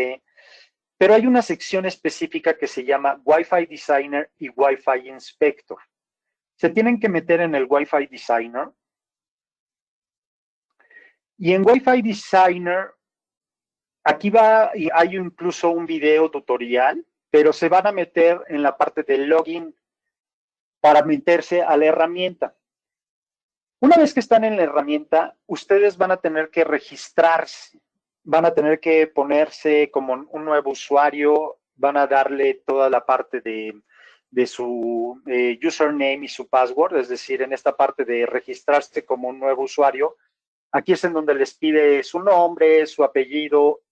B: pero hay una sección específica que se llama Wi-Fi Designer y Wi-Fi Inspector. Se tienen que meter en el Wi-Fi Designer. Y en Wi-Fi Designer, aquí hay incluso un video tutorial, pero se van a meter en la parte de login para meterse a la herramienta. Una vez que están en la herramienta, ustedes van a tener que registrarse, van a tener que ponerse como un nuevo usuario, van a darle toda la parte de su username y su password, es decir, en esta parte de registrarse como un nuevo usuario, aquí es en donde les pide su nombre, su apellido,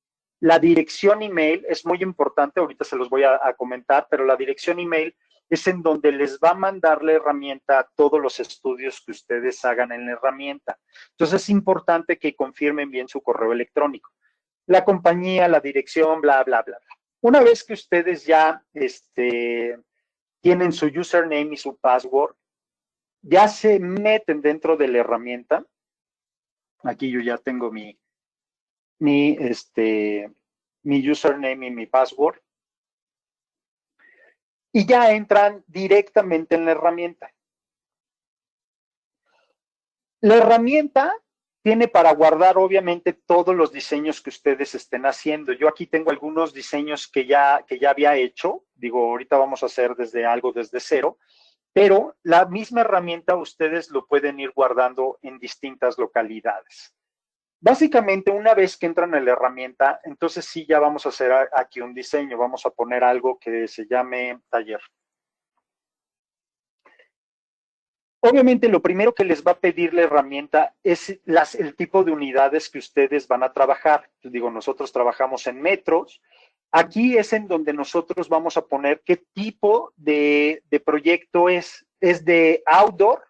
B: la dirección email, es muy importante, ahorita se los voy a comentar, pero la dirección email es en donde les va a mandar la herramienta a todos los estudios que ustedes hagan en la herramienta. Entonces es importante que confirmen bien su correo electrónico. La compañía, la dirección, bla, bla, bla. Una vez que ustedes ya tienen su username y su password, ya se meten dentro de la herramienta. Aquí yo ya tengo mi username y mi password. Y ya entran directamente en la herramienta. La herramienta tiene para guardar, obviamente, todos los diseños que ustedes estén haciendo. Yo aquí tengo algunos diseños que ya había hecho. Digo, ahorita vamos a hacer desde cero. Pero la misma herramienta ustedes lo pueden ir guardando en distintas localidades. Básicamente, una vez que entran en la herramienta, entonces sí ya vamos a hacer aquí un diseño. Vamos a poner algo que se llame taller. Obviamente, lo primero que les va a pedir la herramienta es el tipo de unidades que ustedes van a trabajar. Digo, nosotros trabajamos en metros. Aquí es en donde nosotros vamos a poner qué tipo de proyecto es. ¿Es de outdoor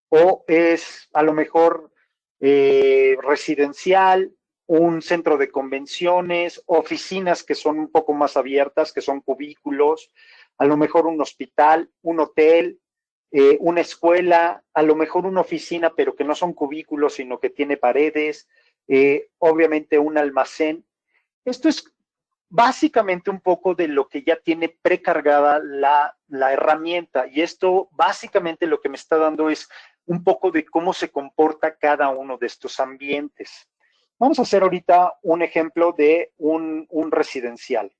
B: o es a lo mejor residencial, un centro de convenciones, oficinas que son un poco más abiertas, que son cubículos, a lo mejor un hospital, un hotel, una escuela, a lo mejor una oficina, pero que no son cubículos, sino que tiene paredes, obviamente un almacén. Esto es básicamente un poco de lo que ya tiene precargada la herramienta, y esto básicamente lo que me está dando es un poco de cómo se comporta cada uno de estos ambientes. Vamos a hacer ahorita un ejemplo de un residencial.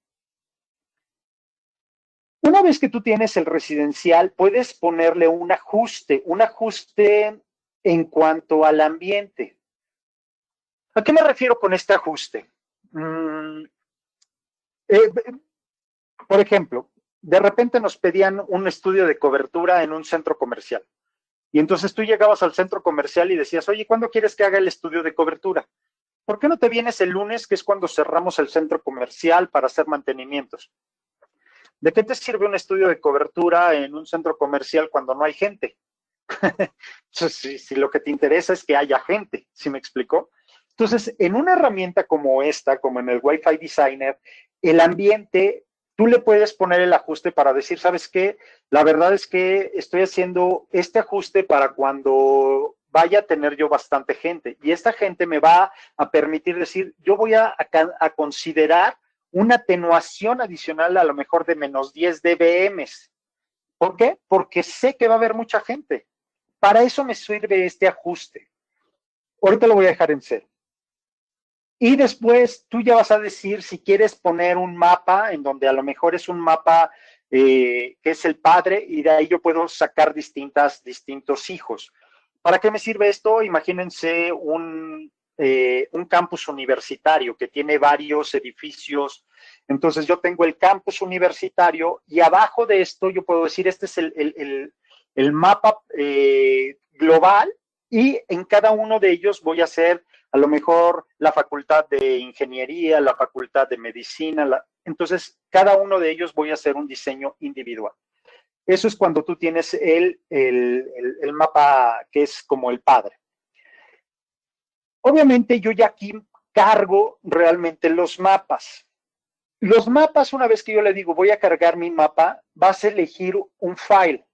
B: Una vez que tú tienes el residencial, puedes ponerle un ajuste en cuanto al ambiente. ¿A qué me refiero con este ajuste? Por ejemplo, de repente nos pedían un estudio de cobertura en un centro comercial. Y entonces tú llegabas al centro comercial y decías, oye, ¿cuándo quieres que haga el estudio de cobertura? ¿Por qué no te vienes el lunes, que es cuando cerramos el centro comercial para hacer mantenimientos? ¿De qué te sirve un estudio de cobertura en un centro comercial cuando no hay gente? Si lo que te interesa es que haya gente, ¿sí me explicó? Entonces, en una herramienta como esta, como en el Wi-Fi Designer, el ambiente, tú le puedes poner el ajuste para decir, ¿sabes qué? La verdad es que estoy haciendo este ajuste para cuando vaya a tener yo bastante gente. Y esta gente me va a permitir decir, yo voy a considerar una atenuación adicional a lo mejor de menos 10 dBm. ¿Por qué? Porque sé que va a haber mucha gente. Para eso me sirve este ajuste. Ahorita lo voy a dejar en cero. Y después tú ya vas a decir si quieres poner un mapa en donde a lo mejor es un mapa que es el padre y de ahí yo puedo sacar distintos hijos. ¿Para qué me sirve esto? Imagínense un campus universitario que tiene varios edificios. Entonces yo tengo el campus universitario y abajo de esto yo puedo decir este es el mapa global y en cada uno de ellos voy a hacer a lo mejor la facultad de ingeniería, la facultad de medicina. Entonces, cada uno de ellos voy a hacer un diseño individual. Eso es cuando tú tienes el mapa que es como el padre. Obviamente yo ya aquí cargo realmente los mapas. Los mapas, una vez que yo le digo voy a cargar mi mapa, vas a elegir un file.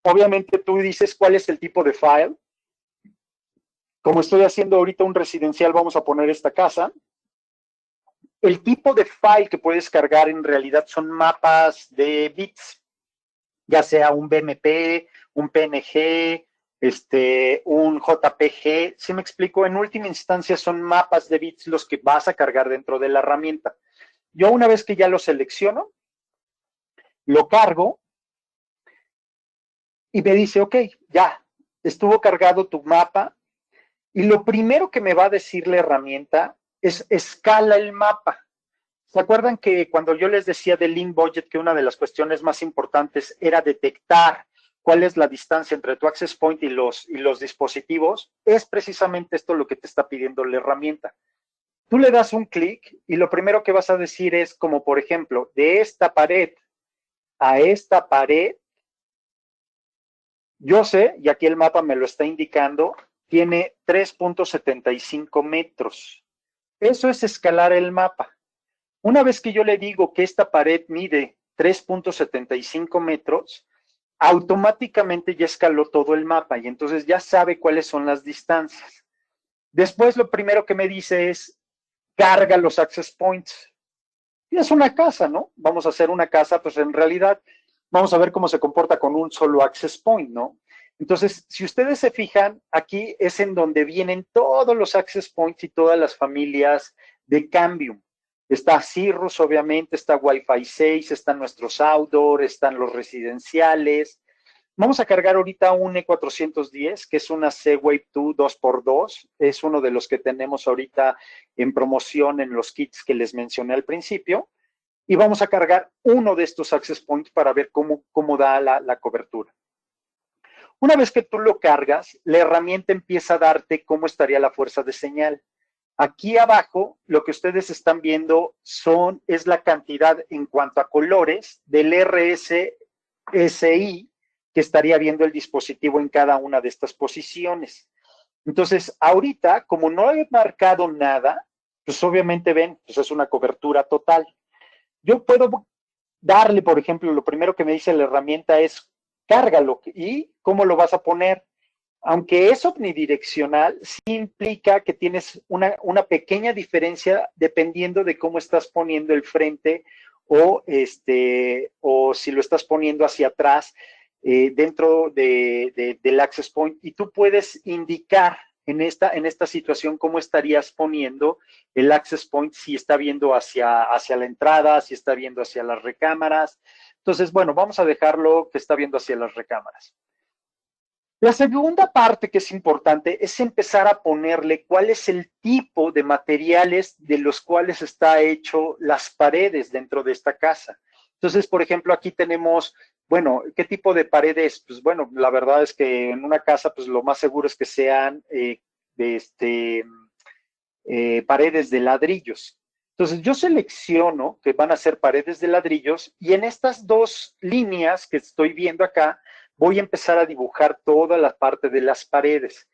B: Obviamente tú dices cuál es el tipo de file. Como estoy haciendo ahorita un residencial, vamos a poner esta casa. El tipo de file que puedes cargar en realidad son mapas de bits, ya sea un BMP, un PNG, un JPG. ¿Sí me explico? En última instancia son mapas de bits los que vas a cargar dentro de la herramienta. Yo una vez que ya lo selecciono, lo cargo y me dice, ok, ya, estuvo cargado tu mapa. Y lo primero que me va a decir la herramienta es escala el mapa. ¿Se acuerdan que cuando yo les decía del link budget que una de las cuestiones más importantes era detectar cuál es la distancia entre tu access point y los dispositivos? Es precisamente esto lo que te está pidiendo la herramienta. Tú le das un clic y lo primero que vas a decir es como, por ejemplo, de esta pared a esta pared, yo sé, y aquí el mapa me lo está indicando, tiene 3.75 metros. Eso es escalar el mapa. Una vez que yo le digo que esta pared mide 3.75 metros, automáticamente ya escaló todo el mapa y entonces ya sabe cuáles son las distancias. Después lo primero que me dice es, carga los access points. Y es una casa, ¿no? Vamos a hacer una casa, pues en realidad vamos a ver cómo se comporta con un solo access point, ¿no? Entonces, si ustedes se fijan, aquí es en donde vienen todos los access points y todas las familias de Cambium. Está Cirrus, obviamente, está Wi-Fi 6, están nuestros outdoor, están los residenciales. Vamos a cargar ahorita un E410, que es una Z-Wave 2 2x2. Es uno de los que tenemos ahorita en promoción en los kits que les mencioné al principio. Y vamos a cargar uno de estos access points para ver cómo da la cobertura. Una vez que tú lo cargas, la herramienta empieza a darte cómo estaría la fuerza de señal. Aquí abajo, lo que ustedes están viendo es la cantidad en cuanto a colores del RSSI que estaría viendo el dispositivo en cada una de estas posiciones. Entonces, ahorita, como no he marcado nada, pues obviamente ven, pues es una cobertura total. Yo puedo darle, por ejemplo, lo primero que me dice la herramienta es cárgalo. ¿Y cómo lo vas a poner? Aunque es omnidireccional, sí implica que tienes una pequeña diferencia dependiendo de cómo estás poniendo el frente o si lo estás poniendo hacia atrás dentro del access point. Y tú puedes indicar en esta situación cómo estarías poniendo el access point, si está viendo hacia la entrada, si está viendo hacia las recámaras. Entonces, bueno, vamos a dejarlo que está viendo hacia las recámaras. La segunda parte que es importante es empezar a ponerle cuál es el tipo de materiales de los cuales está hecho las paredes dentro de esta casa. Entonces, por ejemplo, aquí tenemos, bueno, ¿qué tipo de paredes? Pues bueno, la verdad es que en una casa, pues lo más seguro es que sean paredes de ladrillos. Entonces, yo selecciono que van a ser paredes de ladrillos y en estas dos líneas que estoy viendo acá, voy a empezar a dibujar toda la parte de las paredes.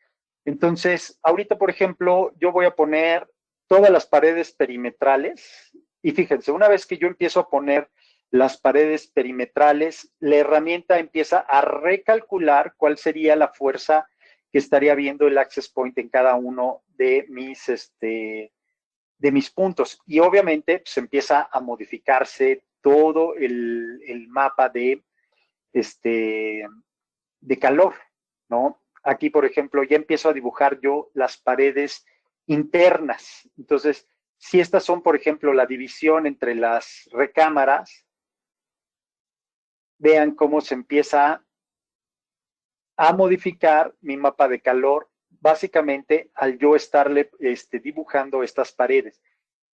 B: Entonces, ahorita, por ejemplo, yo voy a poner todas las paredes perimetrales y fíjense, una vez que yo empiezo a poner las paredes perimetrales, la herramienta empieza a recalcular cuál sería la fuerza que estaría viendo el access point en cada uno de mis puntos. Y obviamente pues, empieza a modificarse todo el mapa de calor, ¿no? Aquí, por ejemplo, ya empiezo a dibujar yo las paredes internas. Entonces, si estas son, por ejemplo, la división entre las recámaras, vean cómo se empieza a modificar mi mapa de calor, básicamente al yo estarle dibujando estas paredes.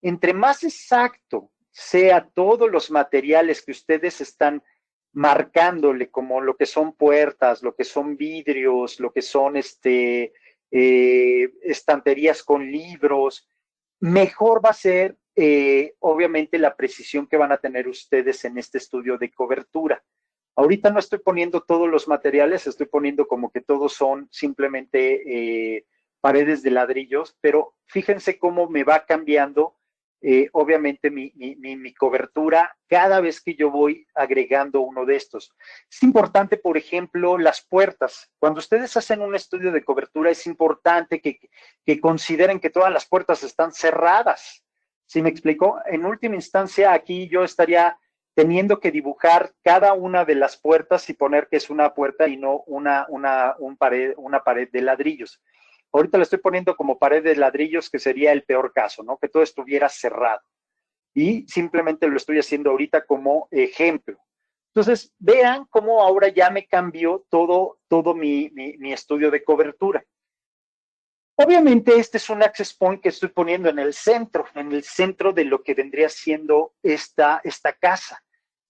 B: Entre más exacto sea todos los materiales que ustedes están marcándole, como lo que son puertas, lo que son vidrios, lo que son estanterías con libros, mejor va a ser, obviamente, la precisión que van a tener ustedes en este estudio de cobertura. Ahorita no estoy poniendo todos los materiales, estoy poniendo como que todos son simplemente paredes de ladrillos, pero fíjense cómo me va cambiando, obviamente, mi cobertura cada vez que yo voy agregando uno de estos. Es importante, por ejemplo, las puertas. Cuando ustedes hacen un estudio de cobertura, es importante que consideren que todas las puertas están cerradas. ¿Sí me explico? En última instancia, aquí yo estaría teniendo que dibujar cada una de las puertas y poner que es una puerta y no una pared de ladrillos. Ahorita le estoy poniendo como pared de ladrillos, que sería el peor caso, ¿no? Que todo estuviera cerrado. Y simplemente lo estoy haciendo ahorita como ejemplo. Entonces, vean cómo ahora ya me cambió todo mi estudio de cobertura. Obviamente, este es un access point que estoy poniendo en el centro de lo que vendría siendo esta casa.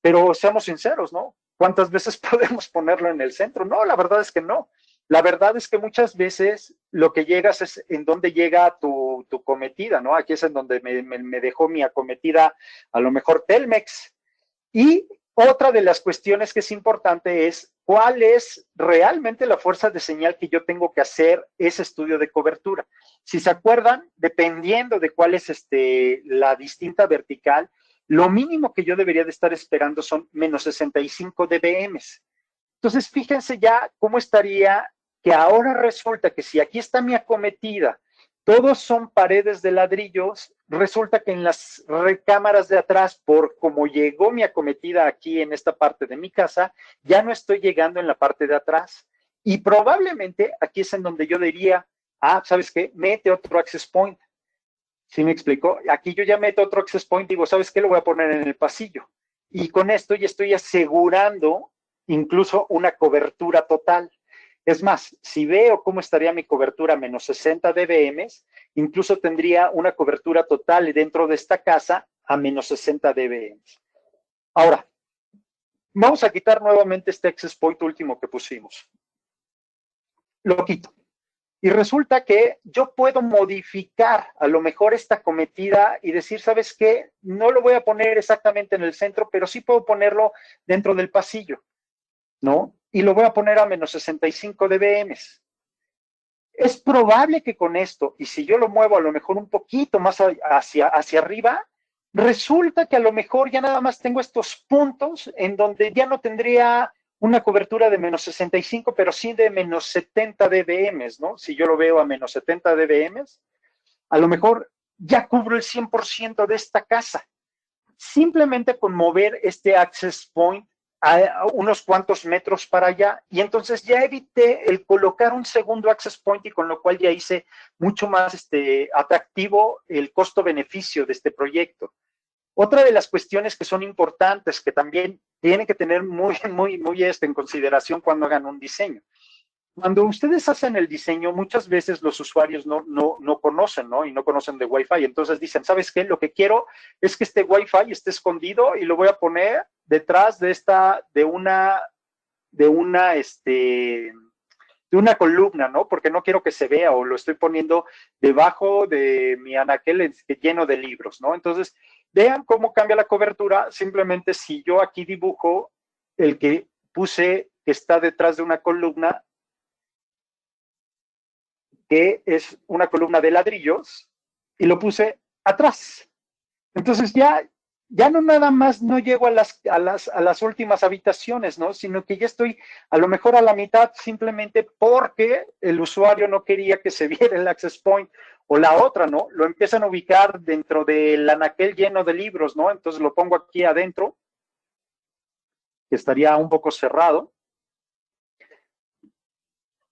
B: Pero seamos sinceros, ¿no? ¿Cuántas veces podemos ponerlo en el centro? No, la verdad es que no. La verdad es que muchas veces lo que llegas es en donde llega tu cometida, ¿no? Aquí es en donde me dejó mi acometida, a lo mejor Telmex. Y otra de las cuestiones que es importante es cuál es realmente la fuerza de señal que yo tengo que hacer ese estudio de cobertura. Si se acuerdan, dependiendo de cuál es la distinta vertical, lo mínimo que yo debería de estar esperando son menos 65 dBm. Entonces, fíjense ya cómo estaría que ahora resulta que si aquí está mi acometida, todos son paredes de ladrillos, resulta que en las recámaras de atrás, por como llegó mi acometida aquí en esta parte de mi casa, ya no estoy llegando en la parte de atrás. Y probablemente aquí es en donde yo diría, ¿sabes qué? Mete otro access point. ¿Sí me explicó? Aquí yo ya meto otro access point, digo, ¿sabes qué? Lo voy a poner en el pasillo. Y con esto ya estoy asegurando incluso una cobertura total. Es más, si veo cómo estaría mi cobertura a menos 60 dBm, incluso tendría una cobertura total dentro de esta casa a menos 60 dBm. Ahora, vamos a quitar nuevamente este access point último que pusimos. Lo quito. Y resulta que yo puedo modificar a lo mejor esta cometida y decir, ¿sabes qué? No lo voy a poner exactamente en el centro, pero sí puedo ponerlo dentro del pasillo, ¿no? Y lo voy a poner a menos 65 dBm. Es probable que con esto, y si yo lo muevo a lo mejor un poquito más hacia arriba, resulta que a lo mejor ya nada más tengo estos puntos en donde ya no tendría una cobertura de menos 65, pero sí de menos 70 dBm, ¿no? Si yo lo veo a menos 70 dBm, a lo mejor ya cubro el 100% de esta casa. Simplemente con mover este access point a unos cuantos metros para allá, y entonces ya evité el colocar un segundo access point, y con lo cual ya hice mucho más atractivo el costo-beneficio de este proyecto. Otra de las cuestiones que son importantes, que también tienen que tener muy en consideración cuando hagan un diseño. Cuando ustedes hacen el diseño, muchas veces los usuarios no conocen, ¿no? Y no conocen de Wi-Fi. Entonces dicen, ¿sabes qué? Lo que quiero es que este Wi-Fi esté escondido y lo voy a poner detrás de una columna, ¿no? Porque no quiero que se vea, o lo estoy poniendo debajo de mi anaquel lleno de libros, ¿no? Entonces, vean cómo cambia la cobertura. Simplemente si yo aquí dibujo el que puse que está detrás de una columna, que es una columna de ladrillos, y lo puse atrás. Entonces ya no nada más no llego a las últimas habitaciones, ¿no? Sino que ya estoy a lo mejor a la mitad simplemente porque el usuario no quería que se viera el access point. O la otra, ¿no? Lo empiezan a ubicar dentro del anaquel lleno de libros, ¿no? Entonces lo pongo aquí adentro, que estaría un poco cerrado.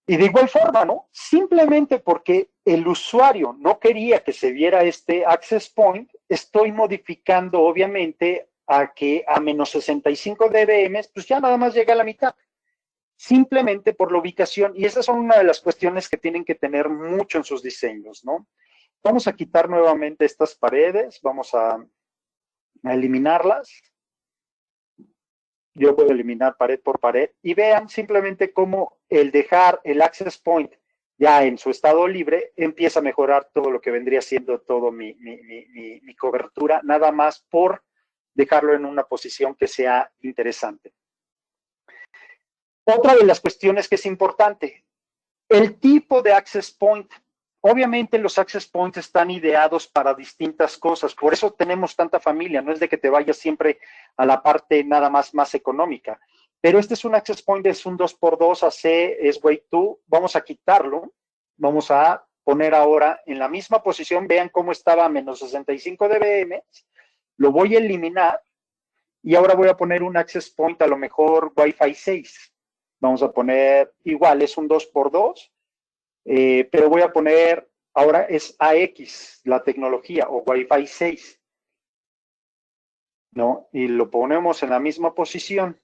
B: Y de igual forma, ¿no? Simplemente porque el usuario no quería que se viera este access point, estoy modificando obviamente a que a menos 65 dBm, pues ya nada más llega a la mitad. Simplemente por la ubicación. Y esas son una de las cuestiones que tienen que tener mucho en sus diseños, ¿no? Vamos a quitar nuevamente estas paredes, vamos a eliminarlas. Yo puedo eliminar pared por pared y vean simplemente cómo el dejar el access point ya en su estado libre empieza a mejorar todo lo que vendría siendo todo mi cobertura, nada más por dejarlo en una posición que sea interesante. Otra de las cuestiones que es importante, el tipo de access point. Obviamente los access points están ideados para distintas cosas, por eso tenemos tanta familia, no es de que te vayas siempre a la parte nada más económica, pero este es un access point, es un 2x2 AC, es Way 2, vamos a quitarlo, vamos a poner ahora en la misma posición, vean cómo estaba a menos 65 dBm, lo voy a eliminar y ahora voy a poner un access point a lo mejor Wi-Fi 6, vamos a poner igual, es un 2x2, pero voy a poner, ahora es AX, la tecnología, o Wi-Fi 6, ¿no? Y lo ponemos en la misma posición.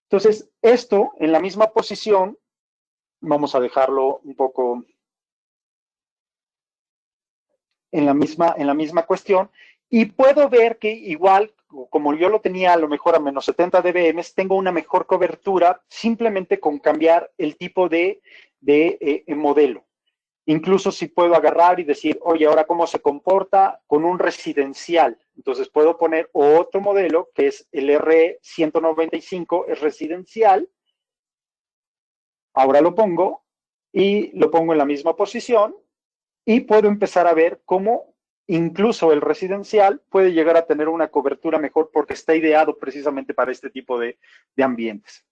B: Entonces, esto en la misma posición, vamos a dejarlo un poco en la misma cuestión, y puedo ver que igual, como yo lo tenía a lo mejor a menos 70 dBm, tengo una mejor cobertura simplemente con cambiar el tipo de modelo. Incluso si puedo agarrar y decir, oye, ahora cómo se comporta con un residencial. Entonces puedo poner otro modelo que es el R195, es residencial. Ahora lo pongo y lo pongo en la misma posición y puedo empezar a ver cómo incluso el residencial puede llegar a tener una cobertura mejor porque está ideado precisamente para este tipo de ambientes.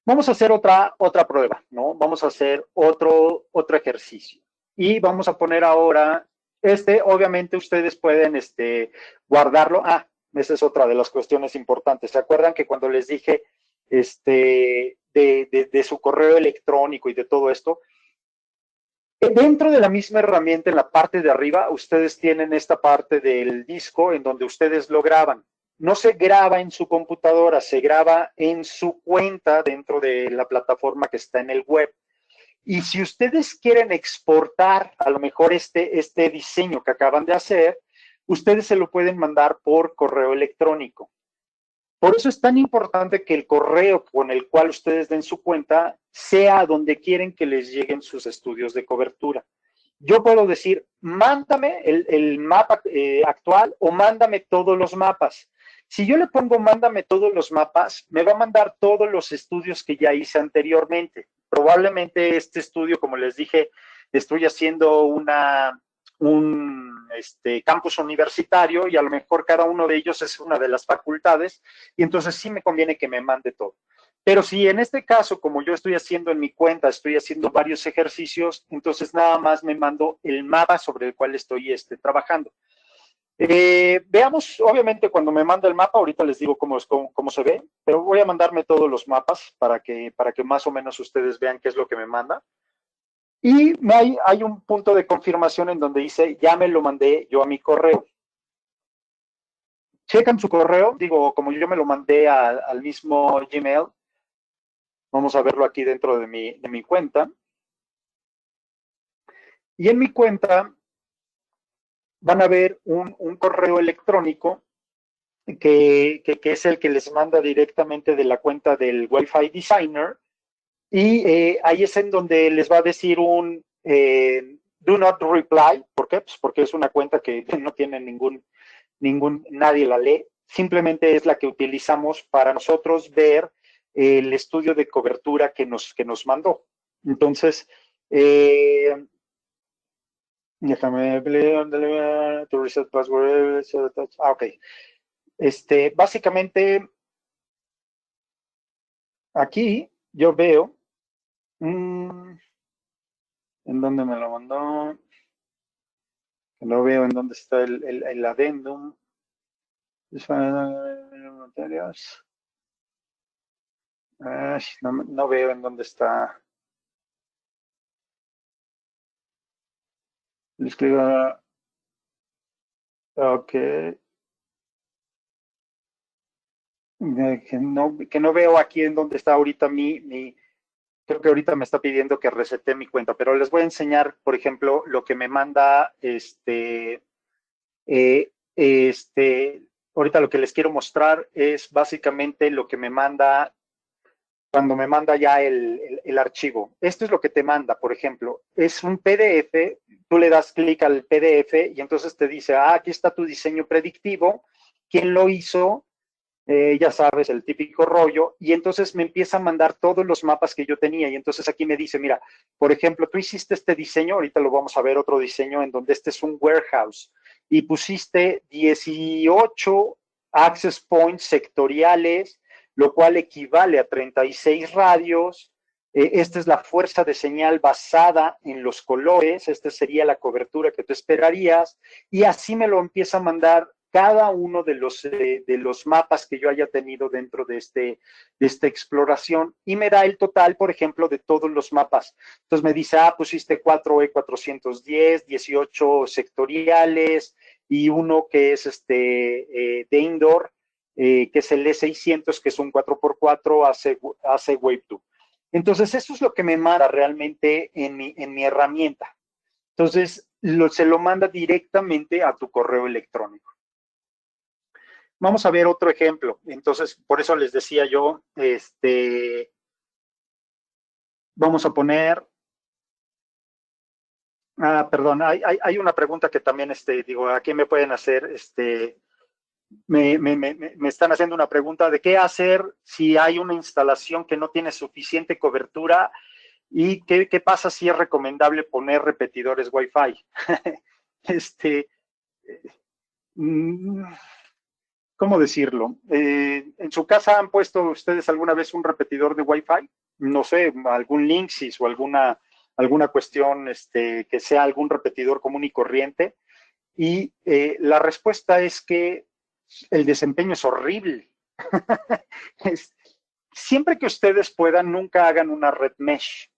B: Vamos a hacer otra prueba, ¿no? Vamos a hacer otro ejercicio. Y vamos a poner ahora, obviamente ustedes pueden guardarlo. Ah, esa es otra de las cuestiones importantes. ¿Se acuerdan que cuando les dije de su correo electrónico y de todo esto? Dentro de la misma herramienta, en la parte de arriba, ustedes tienen esta parte del disco en donde ustedes lo graban. No se graba en su computadora, se graba en su cuenta dentro de la plataforma que está en el web. Y si ustedes quieren exportar a lo mejor este diseño que acaban de hacer, ustedes se lo pueden mandar por correo electrónico. Por eso es tan importante que el correo con el cual ustedes den su cuenta sea a donde quieren que les lleguen sus estudios de cobertura. Yo puedo decir, mándame el mapa actual o mándame todos los mapas. Si yo le pongo mándame todos los mapas, me va a mandar todos los estudios que ya hice anteriormente. Probablemente este estudio, como les dije, estoy haciendo un campus universitario y a lo mejor cada uno de ellos es una de las facultades y entonces sí me conviene que me mande todo. Pero si en este caso, como yo estoy haciendo en mi cuenta, estoy haciendo varios ejercicios, entonces nada más me mando el mapa sobre el cual estoy trabajando. Veamos, obviamente cuando me manda el mapa, ahorita les digo cómo se ve, pero voy a mandarme todos los mapas para que más o menos ustedes vean qué es lo que me manda. Y hay un punto de confirmación en donde dice, ya me lo mandé yo a mi correo. Checan su correo, digo, como yo me lo mandé al mismo Gmail, vamos a verlo aquí dentro de mi cuenta. Y en mi cuenta van a ver un correo electrónico que es el que les manda directamente de la cuenta del Wi-Fi Designer. Y ahí es en donde les va a decir un do not reply. ¿Por qué? Pues porque es una cuenta que no tiene nadie la lee. Simplemente es la que utilizamos para nosotros ver el estudio de cobertura que nos mandó. Entonces, Déjame to reset password. Ok. Básicamente, aquí yo veo, ¿en dónde me lo mandó? No veo en dónde está el addendum. Materials. No veo en dónde está. Le escribo. Ok. Que no veo aquí en dónde está ahorita creo que ahorita me está pidiendo que resete mi cuenta, pero les voy a enseñar, por ejemplo, lo que me manda eh, ahorita lo que les quiero mostrar es básicamente lo que me manda cuando me manda ya el archivo. Esto es lo que te manda, por ejemplo, es un PDF, tú le das clic al PDF y entonces te dice, aquí está tu diseño predictivo, quién lo hizo, ya sabes, el típico rollo, y entonces me empieza a mandar todos los mapas que yo tenía, y entonces aquí me dice, mira, por ejemplo, tú hiciste este diseño, ahorita lo vamos a ver, otro diseño en donde este es un warehouse, y pusiste 18 access points sectoriales, lo cual equivale a 36 radios. Esta es la fuerza de señal basada en los colores, esta sería la cobertura que tú esperarías, y así me lo empieza a mandar cada uno de los mapas que yo haya tenido dentro de esta exploración y me da el total, por ejemplo, de todos los mapas. Entonces me dice, pusiste 4E410, 18 sectoriales y uno que es de indoor, que es el E600, que es un 4x4, hace Wave 2. Entonces, eso es lo que me manda realmente en mi herramienta. Entonces, se lo manda directamente a tu correo electrónico. Vamos a ver otro ejemplo. Entonces, por eso les decía yo, vamos a poner, perdón, hay una pregunta que también, digo, ¿a qué me pueden hacer? Me están haciendo una pregunta de qué hacer si hay una instalación que no tiene suficiente cobertura y qué pasa si es recomendable poner repetidores Wi-Fi. ¿Cómo decirlo? ¿En su casa han puesto ustedes alguna vez un repetidor de Wi-Fi? No sé, algún Linksys o alguna cuestión que sea algún repetidor común y corriente. Y la respuesta es que el desempeño es horrible. Siempre que ustedes puedan, nunca hagan una red mesh.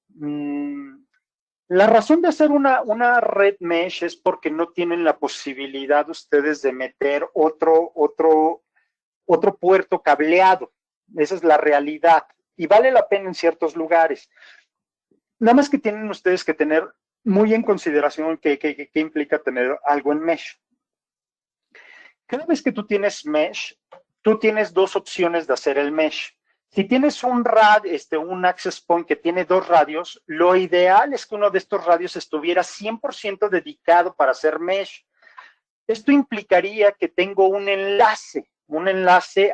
B: La razón de hacer una red mesh es porque no tienen la posibilidad ustedes de meter otro puerto cableado. Esa es la realidad. Y vale la pena en ciertos lugares. Nada más que tienen ustedes que tener muy en consideración qué implica tener algo en mesh. Cada vez que tú tienes mesh, tú tienes dos opciones de hacer el mesh. Si tienes un access point que tiene dos radios, lo ideal es que uno de estos radios estuviera 100% dedicado para hacer mesh. Esto implicaría que tengo un enlace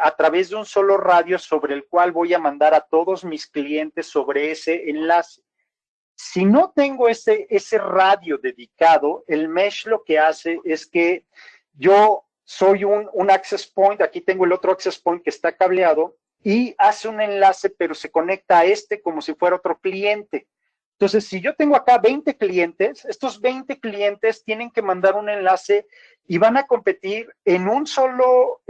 B: a través de un solo radio sobre el cual voy a mandar a todos mis clientes sobre ese enlace. Si no tengo ese radio dedicado, el mesh lo que hace es que yo soy un access point, aquí tengo el otro access point que está cableado y hace un enlace, pero se conecta a como si fuera otro cliente. Entonces, si yo tengo acá 20 clientes, estos 20 clientes tienen que mandar un enlace y van a competir en un solo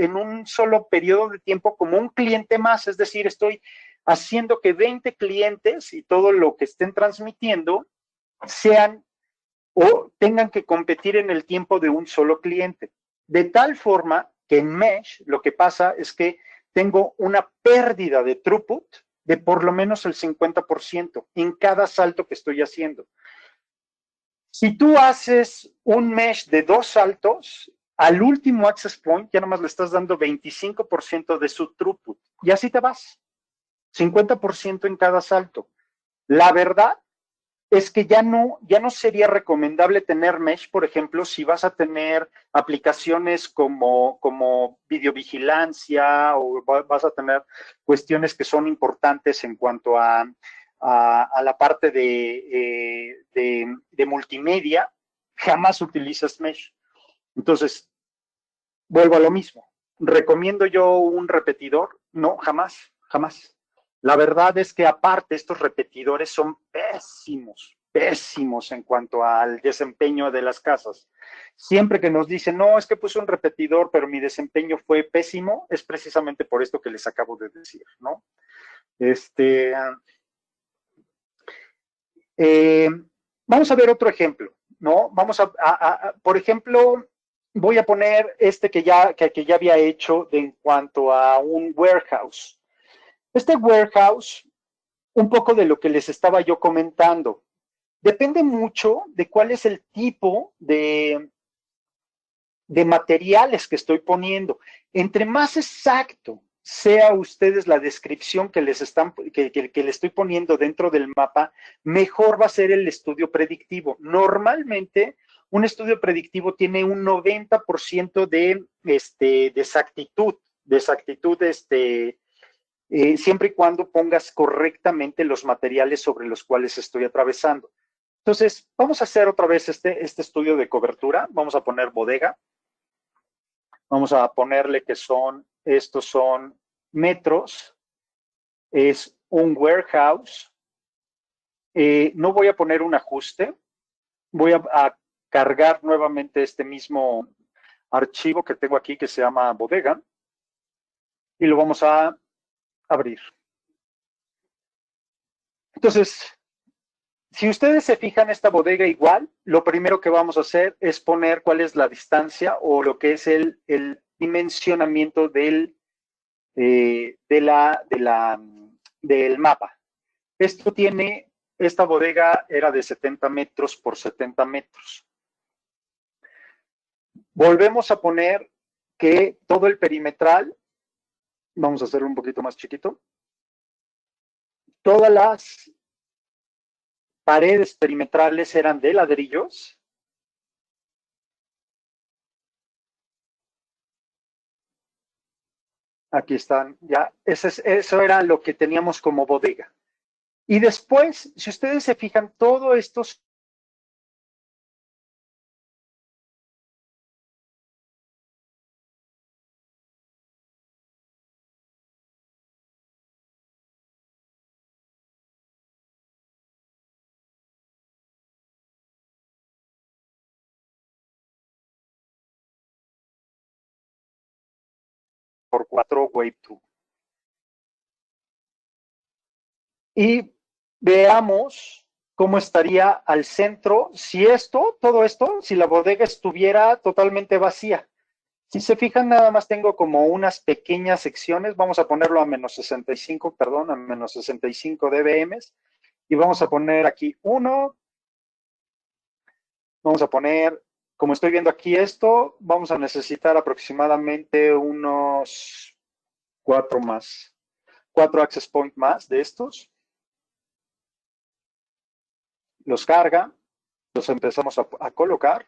B: periodo de tiempo como un cliente más, es decir, estoy haciendo que 20 clientes y todo lo que estén transmitiendo sean o tengan que competir en el tiempo de un solo cliente. De tal forma que en Mesh lo que pasa es que tengo una pérdida de throughput de por lo menos el 50% en cada salto que estoy haciendo. Si tú haces un mesh de 2 saltos, al último access point ya nomás le estás dando 25% de su throughput y así te vas, 50% en cada salto. La verdad es que ya no sería recomendable tener mesh, por ejemplo, si vas a tener aplicaciones como videovigilancia o vas a tener cuestiones que son importantes en cuanto a a la parte de multimedia, jamás utilizas Mesh. Entonces, vuelvo a lo mismo. ¿Recomiendo yo un repetidor? No, jamás, jamás. La verdad es que aparte estos repetidores son pésimos, pésimos en cuanto al desempeño de las casas. Siempre que nos dicen, no, es que puse un repetidor, pero mi desempeño fue pésimo, es precisamente por esto que les acabo de decir, ¿no? Eh, vamos a ver otro ejemplo, ¿no? Vamos por ejemplo, voy a poner este que ya había hecho en cuanto a un warehouse. Este warehouse, un poco de lo que les estaba yo comentando, depende mucho de cuál es el tipo de materiales que estoy poniendo. Entre más exacto sea ustedes la descripción que les le estoy poniendo dentro del mapa, mejor va a ser el estudio predictivo. Normalmente, un estudio predictivo tiene un 90% de exactitud, siempre y cuando pongas correctamente los materiales sobre los cuales estoy atravesando. Entonces, vamos a hacer otra vez este estudio de cobertura. Vamos a poner bodega. Vamos a ponerle que estos son metros. Es un warehouse. No voy a poner un ajuste. Voy a cargar nuevamente este mismo archivo que tengo aquí que se llama bodega. Y lo vamos a abrir. Entonces, si ustedes se fijan esta bodega igual, lo primero que vamos a hacer es poner cuál es la distancia o lo que es el dimensionamiento del mapa. Esta bodega era de 70 metros por 70 metros. Volvemos a poner que todo el perimetral, vamos a hacerlo un poquito más chiquito, todas las paredes perimetrales eran de ladrillos. Aquí están, ya, eso era lo que teníamos como bodega. Y después, si ustedes se fijan, todo estos por 4 Wave 2. Y veamos cómo estaría al centro si todo esto, si la bodega estuviera totalmente vacía. Si se fijan, nada más tengo como unas pequeñas secciones. Vamos a ponerlo a menos 65, perdón, a menos 65 dBm. Y vamos a poner aquí 1. Vamos a poner, como estoy viendo aquí esto, vamos a necesitar aproximadamente unos 4 más. 4 access point más de estos. Los carga, los empezamos a colocar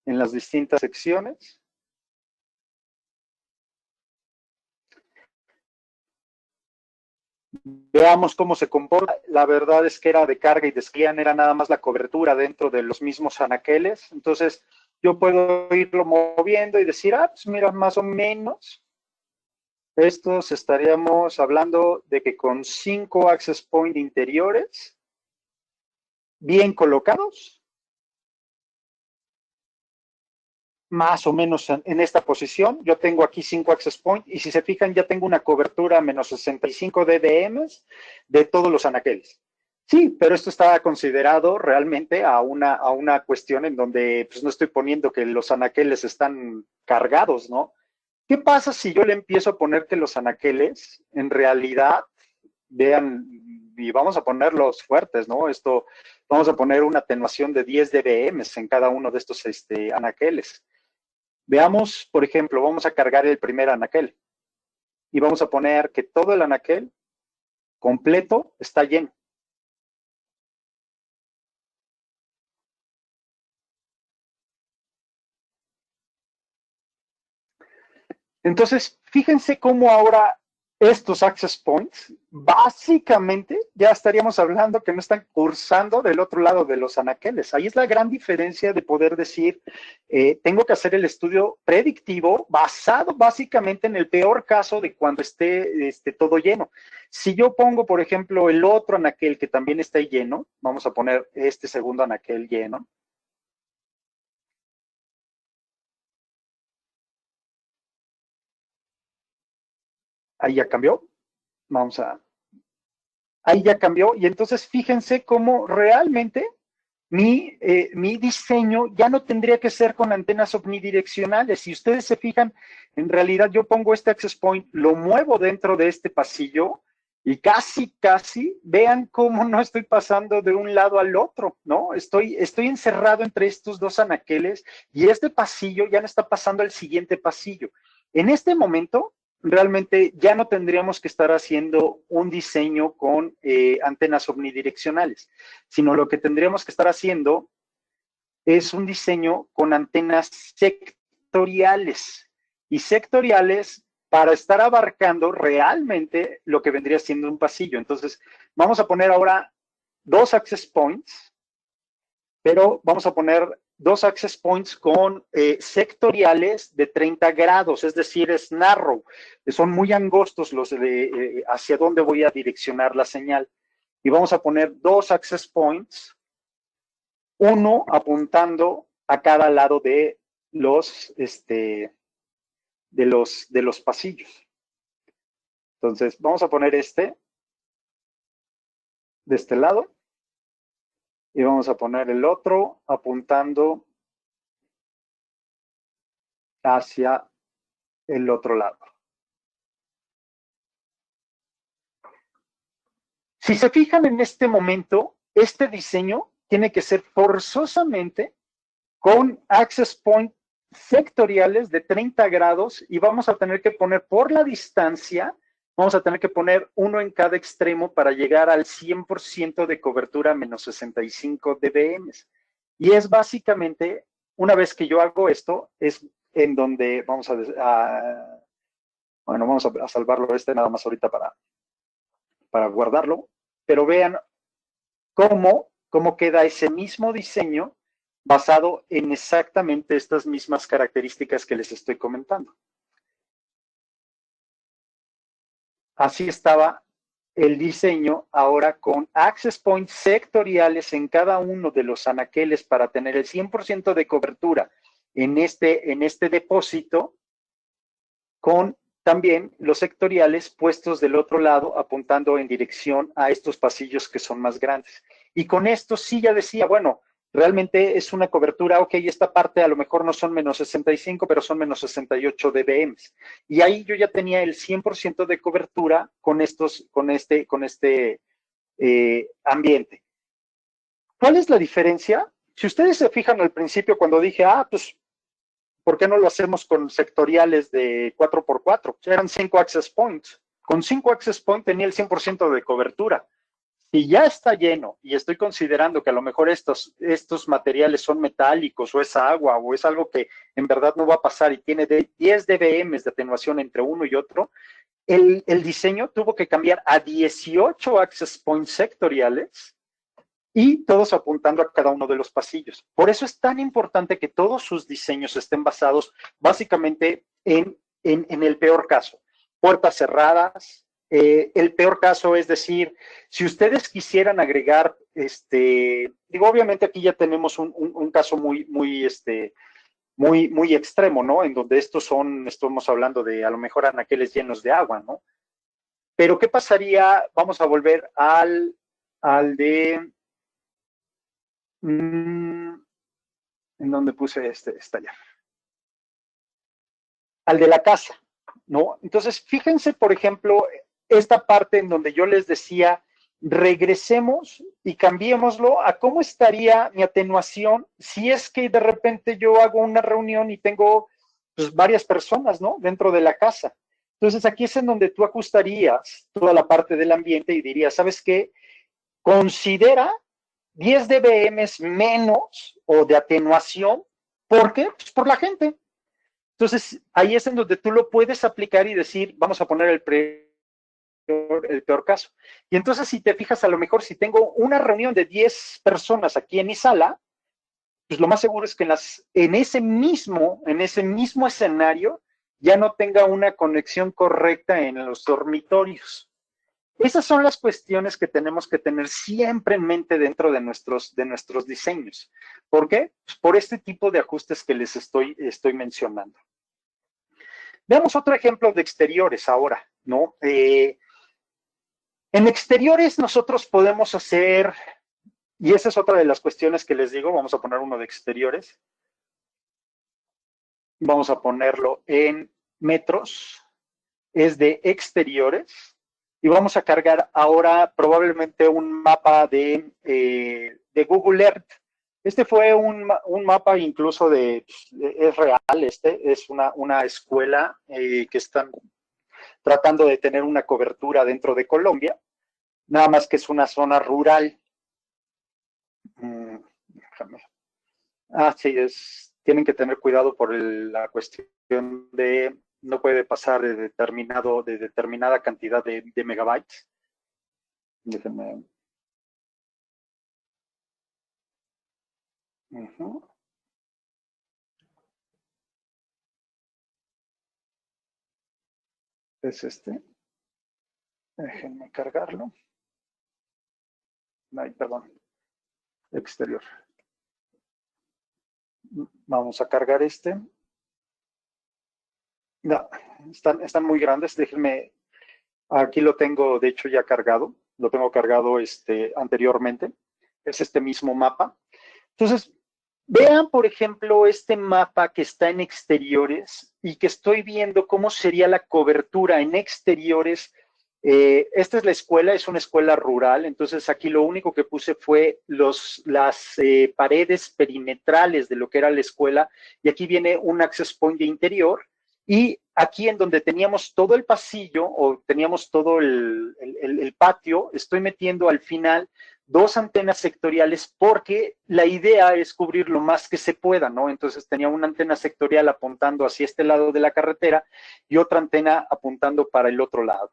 B: en las distintas secciones. Veamos cómo se comporta. La verdad es que era de carga y despliegan, era nada más la cobertura dentro de los mismos anaqueles. Entonces, yo puedo irlo moviendo y decir, pues mira, más o menos, estos estaríamos hablando de que con 5 access point interiores, bien colocados, más o menos en esta posición. Yo tengo aquí 5 access point y si se fijan ya tengo una cobertura a menos 65 dBm de todos los anaqueles. Sí, pero esto está considerado realmente a una cuestión en donde pues, no estoy poniendo que los anaqueles están cargados, ¿no? ¿Qué pasa si yo le empiezo a poner que los anaqueles en realidad vean, y vamos a ponerlos fuertes, ¿no? Vamos a poner una atenuación de 10 dBm en cada uno de estos anaqueles. Veamos, por ejemplo, vamos a cargar el primer anaquel y vamos a poner que todo el anaquel completo está lleno. Entonces, fíjense cómo ahora estos access points, básicamente ya estaríamos hablando que no están cursando del otro lado de los anaqueles. Ahí es la gran diferencia de poder decir, tengo que hacer el estudio predictivo basado básicamente en el peor caso de cuando esté todo lleno. Si yo pongo, por ejemplo, el otro anaquel que también está lleno, vamos a poner este segundo anaquel lleno. Ahí ya cambió. Vamos a... Ahí ya cambió. Y entonces fíjense cómo realmente mi diseño ya no tendría que ser con antenas omnidireccionales. Si ustedes se fijan, en realidad yo pongo este access point, lo muevo dentro de este pasillo y casi, vean cómo no estoy pasando de un lado al otro, ¿no? Estoy encerrado entre estos dos anaqueles y este pasillo ya no está pasando al siguiente pasillo. En este momento, realmente ya no tendríamos que estar haciendo un diseño con antenas omnidireccionales, sino lo que tendríamos que estar haciendo es un diseño con antenas sectoriales y sectoriales para estar abarcando realmente lo que vendría siendo un pasillo. Entonces, vamos a poner ahora dos access points, pero vamos a poner dos access points con sectoriales de 30 grados, es decir, es narrow, son muy angostos los de hacia dónde voy a direccionar la señal. Y vamos a poner dos access points, uno apuntando a cada lado de los, de los pasillos. Entonces, vamos a poner este de este lado y vamos a poner el otro apuntando hacia el otro lado. Si se fijan en este momento, este diseño tiene que ser forzosamente con access point sectoriales de 30 grados y vamos a tener que poner por la distancia, vamos a tener que poner uno en cada extremo para llegar al 100% de cobertura menos 65 dBm. Y es básicamente, una vez que yo hago esto, es en donde vamos bueno, vamos a salvarlo nada más ahorita para guardarlo, pero vean cómo queda ese mismo diseño basado en exactamente estas mismas características que les estoy comentando. Así estaba el diseño ahora con access points sectoriales en cada uno de los anaqueles para tener el 100% de cobertura en este depósito, con también los sectoriales puestos del otro lado apuntando en dirección a estos pasillos que son más grandes. Y con esto sí ya decía, bueno, realmente es una cobertura, ok, esta parte a lo mejor no son menos 65, pero son menos 68 dBm. Y ahí yo ya tenía el 100% de cobertura con este ambiente. ¿Cuál es la diferencia? Si ustedes se fijan al principio cuando dije, pues, ¿por qué no lo hacemos con sectoriales de 4x4? Eran 5 access points. Con 5 access points tenía el 100% de cobertura. Si ya está lleno y estoy considerando que a lo mejor estos materiales son metálicos o es agua o es algo que en verdad no va a pasar y tiene 10 dBm de atenuación entre uno y otro, el diseño tuvo que cambiar a 18 access points sectoriales y todos apuntando a cada uno de los pasillos. Por eso es tan importante que todos sus diseños estén basados básicamente en el peor caso. Puertas cerradas, el peor caso es decir, si ustedes quisieran agregar, obviamente aquí ya tenemos un caso muy extremo, ¿no? En donde estamos hablando de a lo mejor anaqueles llenos de agua, ¿no? Pero ¿qué pasaría? Vamos a volver al de... ¿en dónde puse esta ya? Al de la casa, ¿no? Entonces, fíjense, por ejemplo, esta parte en donde yo les decía, regresemos y cambiémoslo a cómo estaría mi atenuación si es que de repente yo hago una reunión y tengo pues, varias personas, ¿no? Dentro de la casa. Entonces, aquí es en donde tú ajustarías toda la parte del ambiente y dirías, ¿sabes qué? Considera 10 dBm menos o de atenuación. ¿Por qué? Pues por la gente. Entonces, ahí es en donde tú lo puedes aplicar y decir, vamos a poner el peor caso. Y entonces, si te fijas, a lo mejor si tengo una reunión de 10 personas aquí en mi sala, pues lo más seguro es que en ese mismo escenario ya no tenga una conexión correcta en los dormitorios. Esas son las cuestiones que tenemos que tener siempre en mente dentro de nuestros diseños. ¿Por qué? Pues por este tipo de ajustes que les estoy mencionando. Veamos otro ejemplo de exteriores ahora, ¿no? En exteriores nosotros podemos hacer, y esa es otra de las cuestiones que les digo, vamos a poner uno de exteriores. Vamos a ponerlo en metros, es de exteriores, y vamos a cargar ahora probablemente un mapa de Google Earth. Este fue un mapa incluso es real, es una escuela que están tratando de tener una cobertura dentro de Colombia, nada más que es una zona rural. Déjame. Sí, tienen que tener cuidado por la cuestión de no puede pasar de determinada cantidad de megabytes. Déjenme. Es este. Déjenme cargarlo. Ay, perdón. Exterior. Vamos a cargar este. No, están muy grandes. Déjenme. Aquí lo tengo, de hecho, ya cargado. Lo tengo cargado anteriormente. Es este mismo mapa. Entonces, vean, por ejemplo, este mapa que está en exteriores y que estoy viendo cómo sería la cobertura en exteriores. Esta es la escuela, es una escuela rural, entonces aquí lo único que puse fue las paredes perimetrales de lo que era la escuela, y aquí viene un access point de interior, y aquí en donde teníamos todo el pasillo o teníamos todo el patio, estoy metiendo al final 2 antenas sectoriales porque la idea es cubrir lo más que se pueda, ¿no? Entonces tenía una antena sectorial apuntando hacia este lado de la carretera y otra antena apuntando para el otro lado.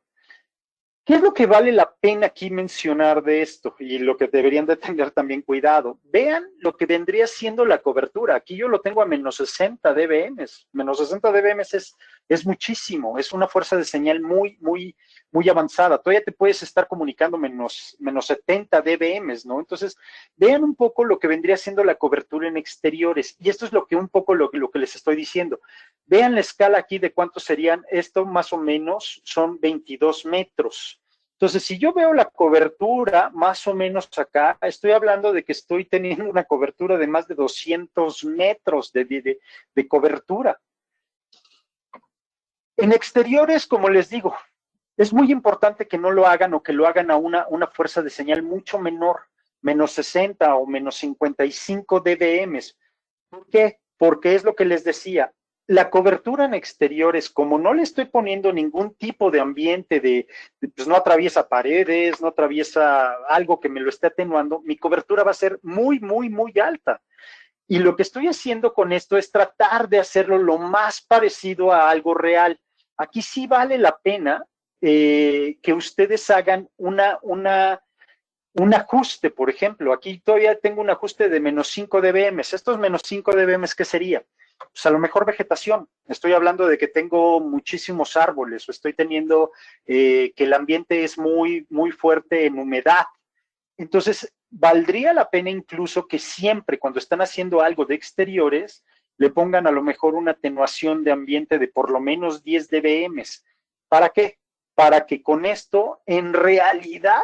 B: ¿Qué es lo que vale la pena aquí mencionar de esto y lo que deberían de tener también cuidado? Vean lo que vendría siendo la cobertura. Aquí yo lo tengo a menos 60 dBm. Menos 60 dBm es muchísimo, es una fuerza de señal muy, muy, muy avanzada. Todavía te puedes estar comunicando menos 70 dBm, ¿no? Entonces, vean un poco lo que vendría siendo la cobertura en exteriores. Y esto es un poco lo que les estoy diciendo. Vean la escala aquí de cuántos serían. Esto más o menos son 22 metros. Entonces, si yo veo la cobertura más o menos acá, estoy hablando de que estoy teniendo una cobertura de más de 200 metros de cobertura. En exteriores, como les digo, es muy importante que no lo hagan o que lo hagan a una fuerza de señal mucho menor, menos 60 o menos 55 dBm. ¿Por qué? Porque es lo que les decía, la cobertura en exteriores, como no le estoy poniendo ningún tipo de ambiente pues no atraviesa paredes, no atraviesa algo que me lo esté atenuando, mi cobertura va a ser muy, muy, muy alta. Y lo que estoy haciendo con esto es tratar de hacerlo lo más parecido a algo real. Aquí sí vale la pena que ustedes hagan un ajuste, por ejemplo. Aquí todavía tengo un ajuste de menos 5 dBm. Estos menos 5 dBm, ¿qué sería? Pues a lo mejor vegetación. Estoy hablando de que tengo muchísimos árboles o estoy teniendo que el ambiente es muy, muy fuerte en humedad. Entonces, valdría la pena incluso que siempre cuando están haciendo algo de exteriores, le pongan a lo mejor una atenuación de ambiente de por lo menos 10 dBm. ¿Para qué? Para que con esto, en realidad,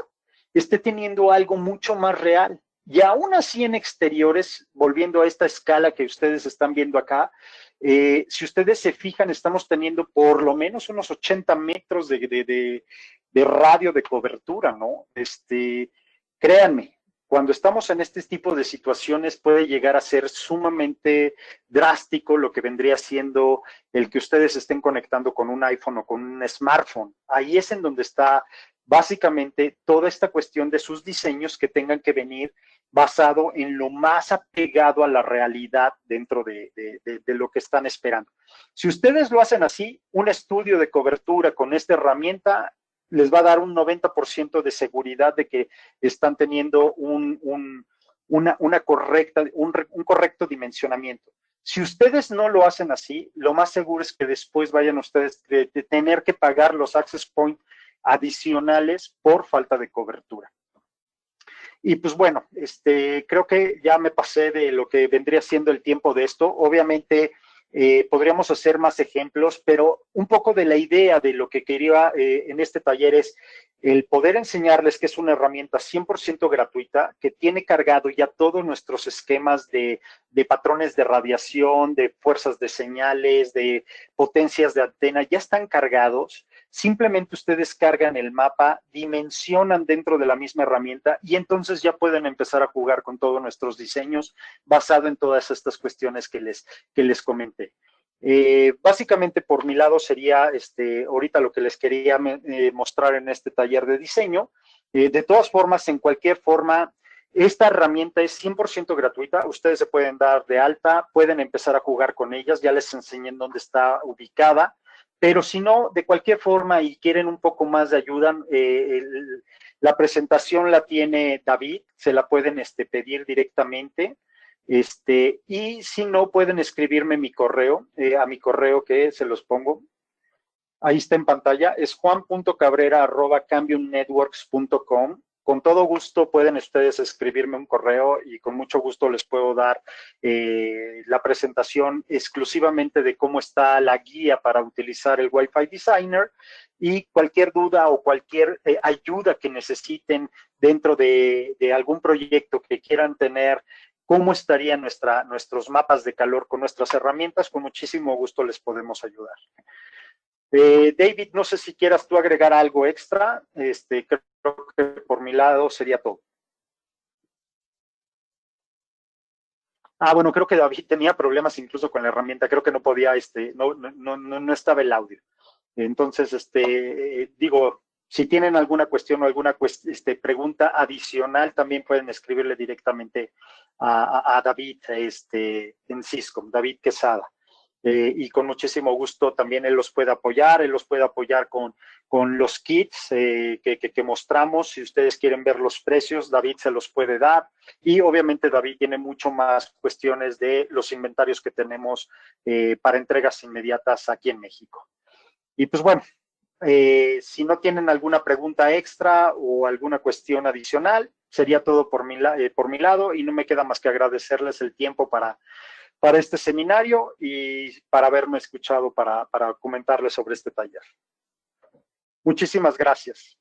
B: esté teniendo algo mucho más real. Y aún así en exteriores, volviendo a esta escala que ustedes están viendo acá, si ustedes se fijan, estamos teniendo por lo menos unos 80 metros de radio de cobertura, ¿no? Créanme, cuando estamos en este tipo de situaciones puede llegar a ser sumamente drástico lo que vendría siendo el que ustedes estén conectando con un iPhone o con un smartphone. Ahí es en donde está básicamente toda esta cuestión de sus diseños que tengan que venir basado en lo más apegado a la realidad dentro de lo que están esperando. Si ustedes lo hacen así, un estudio de cobertura con esta herramienta les va a dar un 90% de seguridad de que están teniendo un correcto dimensionamiento. Si ustedes no lo hacen así, lo más seguro es que después vayan ustedes de tener que pagar los access point adicionales por falta de cobertura. Y pues bueno, creo que ya me pasé de lo que vendría siendo el tiempo de esto. Obviamente podríamos hacer más ejemplos, pero un poco de la idea de lo que quería en este taller es el poder enseñarles que es una herramienta 100% gratuita, que tiene cargado ya todos nuestros esquemas de patrones de radiación, de fuerzas de señales, de potencias de antena, ya están cargados. Simplemente ustedes cargan el mapa, dimensionan dentro de la misma herramienta y entonces ya pueden empezar a jugar con todos nuestros diseños basado en todas estas cuestiones que les comenté. Básicamente por mi lado sería ahorita lo que les quería mostrar en este taller de diseño. De todas formas, en cualquier forma, esta herramienta es 100% gratuita. Ustedes se pueden dar de alta, pueden empezar a jugar con ellas. Ya les enseñé en dónde está ubicada. Pero si no, de cualquier forma y quieren un poco más de ayuda, la presentación la tiene David, se la pueden pedir directamente. Y si no, pueden escribirme mi correo, a mi correo que se los pongo. Ahí está en pantalla, es juan.cabrera@cambiumnetworks.com. Con todo gusto pueden ustedes escribirme un correo y con mucho gusto les puedo dar la presentación exclusivamente de cómo está la guía para utilizar el Wi-Fi Designer y cualquier duda o cualquier ayuda que necesiten dentro de algún proyecto que quieran tener, cómo estarían nuestros mapas de calor con nuestras herramientas, con muchísimo gusto les podemos ayudar. David, no sé si quieras tú agregar algo extra. Creo que por mi lado sería todo. Bueno, creo que David tenía problemas incluso con la herramienta. Creo que no podía, no estaba el audio. Entonces, digo, si tienen alguna cuestión o alguna pregunta adicional, también pueden escribirle directamente a David en Cisco, David Quesada. Y con muchísimo gusto también él los puede apoyar con los kits que mostramos. Si ustedes quieren ver los precios, David se los puede dar. Y obviamente David tiene mucho más cuestiones de los inventarios que tenemos para entregas inmediatas aquí en México. Y pues bueno, si no tienen alguna pregunta extra o alguna cuestión adicional, sería todo por mi lado y no me queda más que agradecerles el tiempo para este seminario y para haberme escuchado para comentarles sobre este taller. Muchísimas gracias.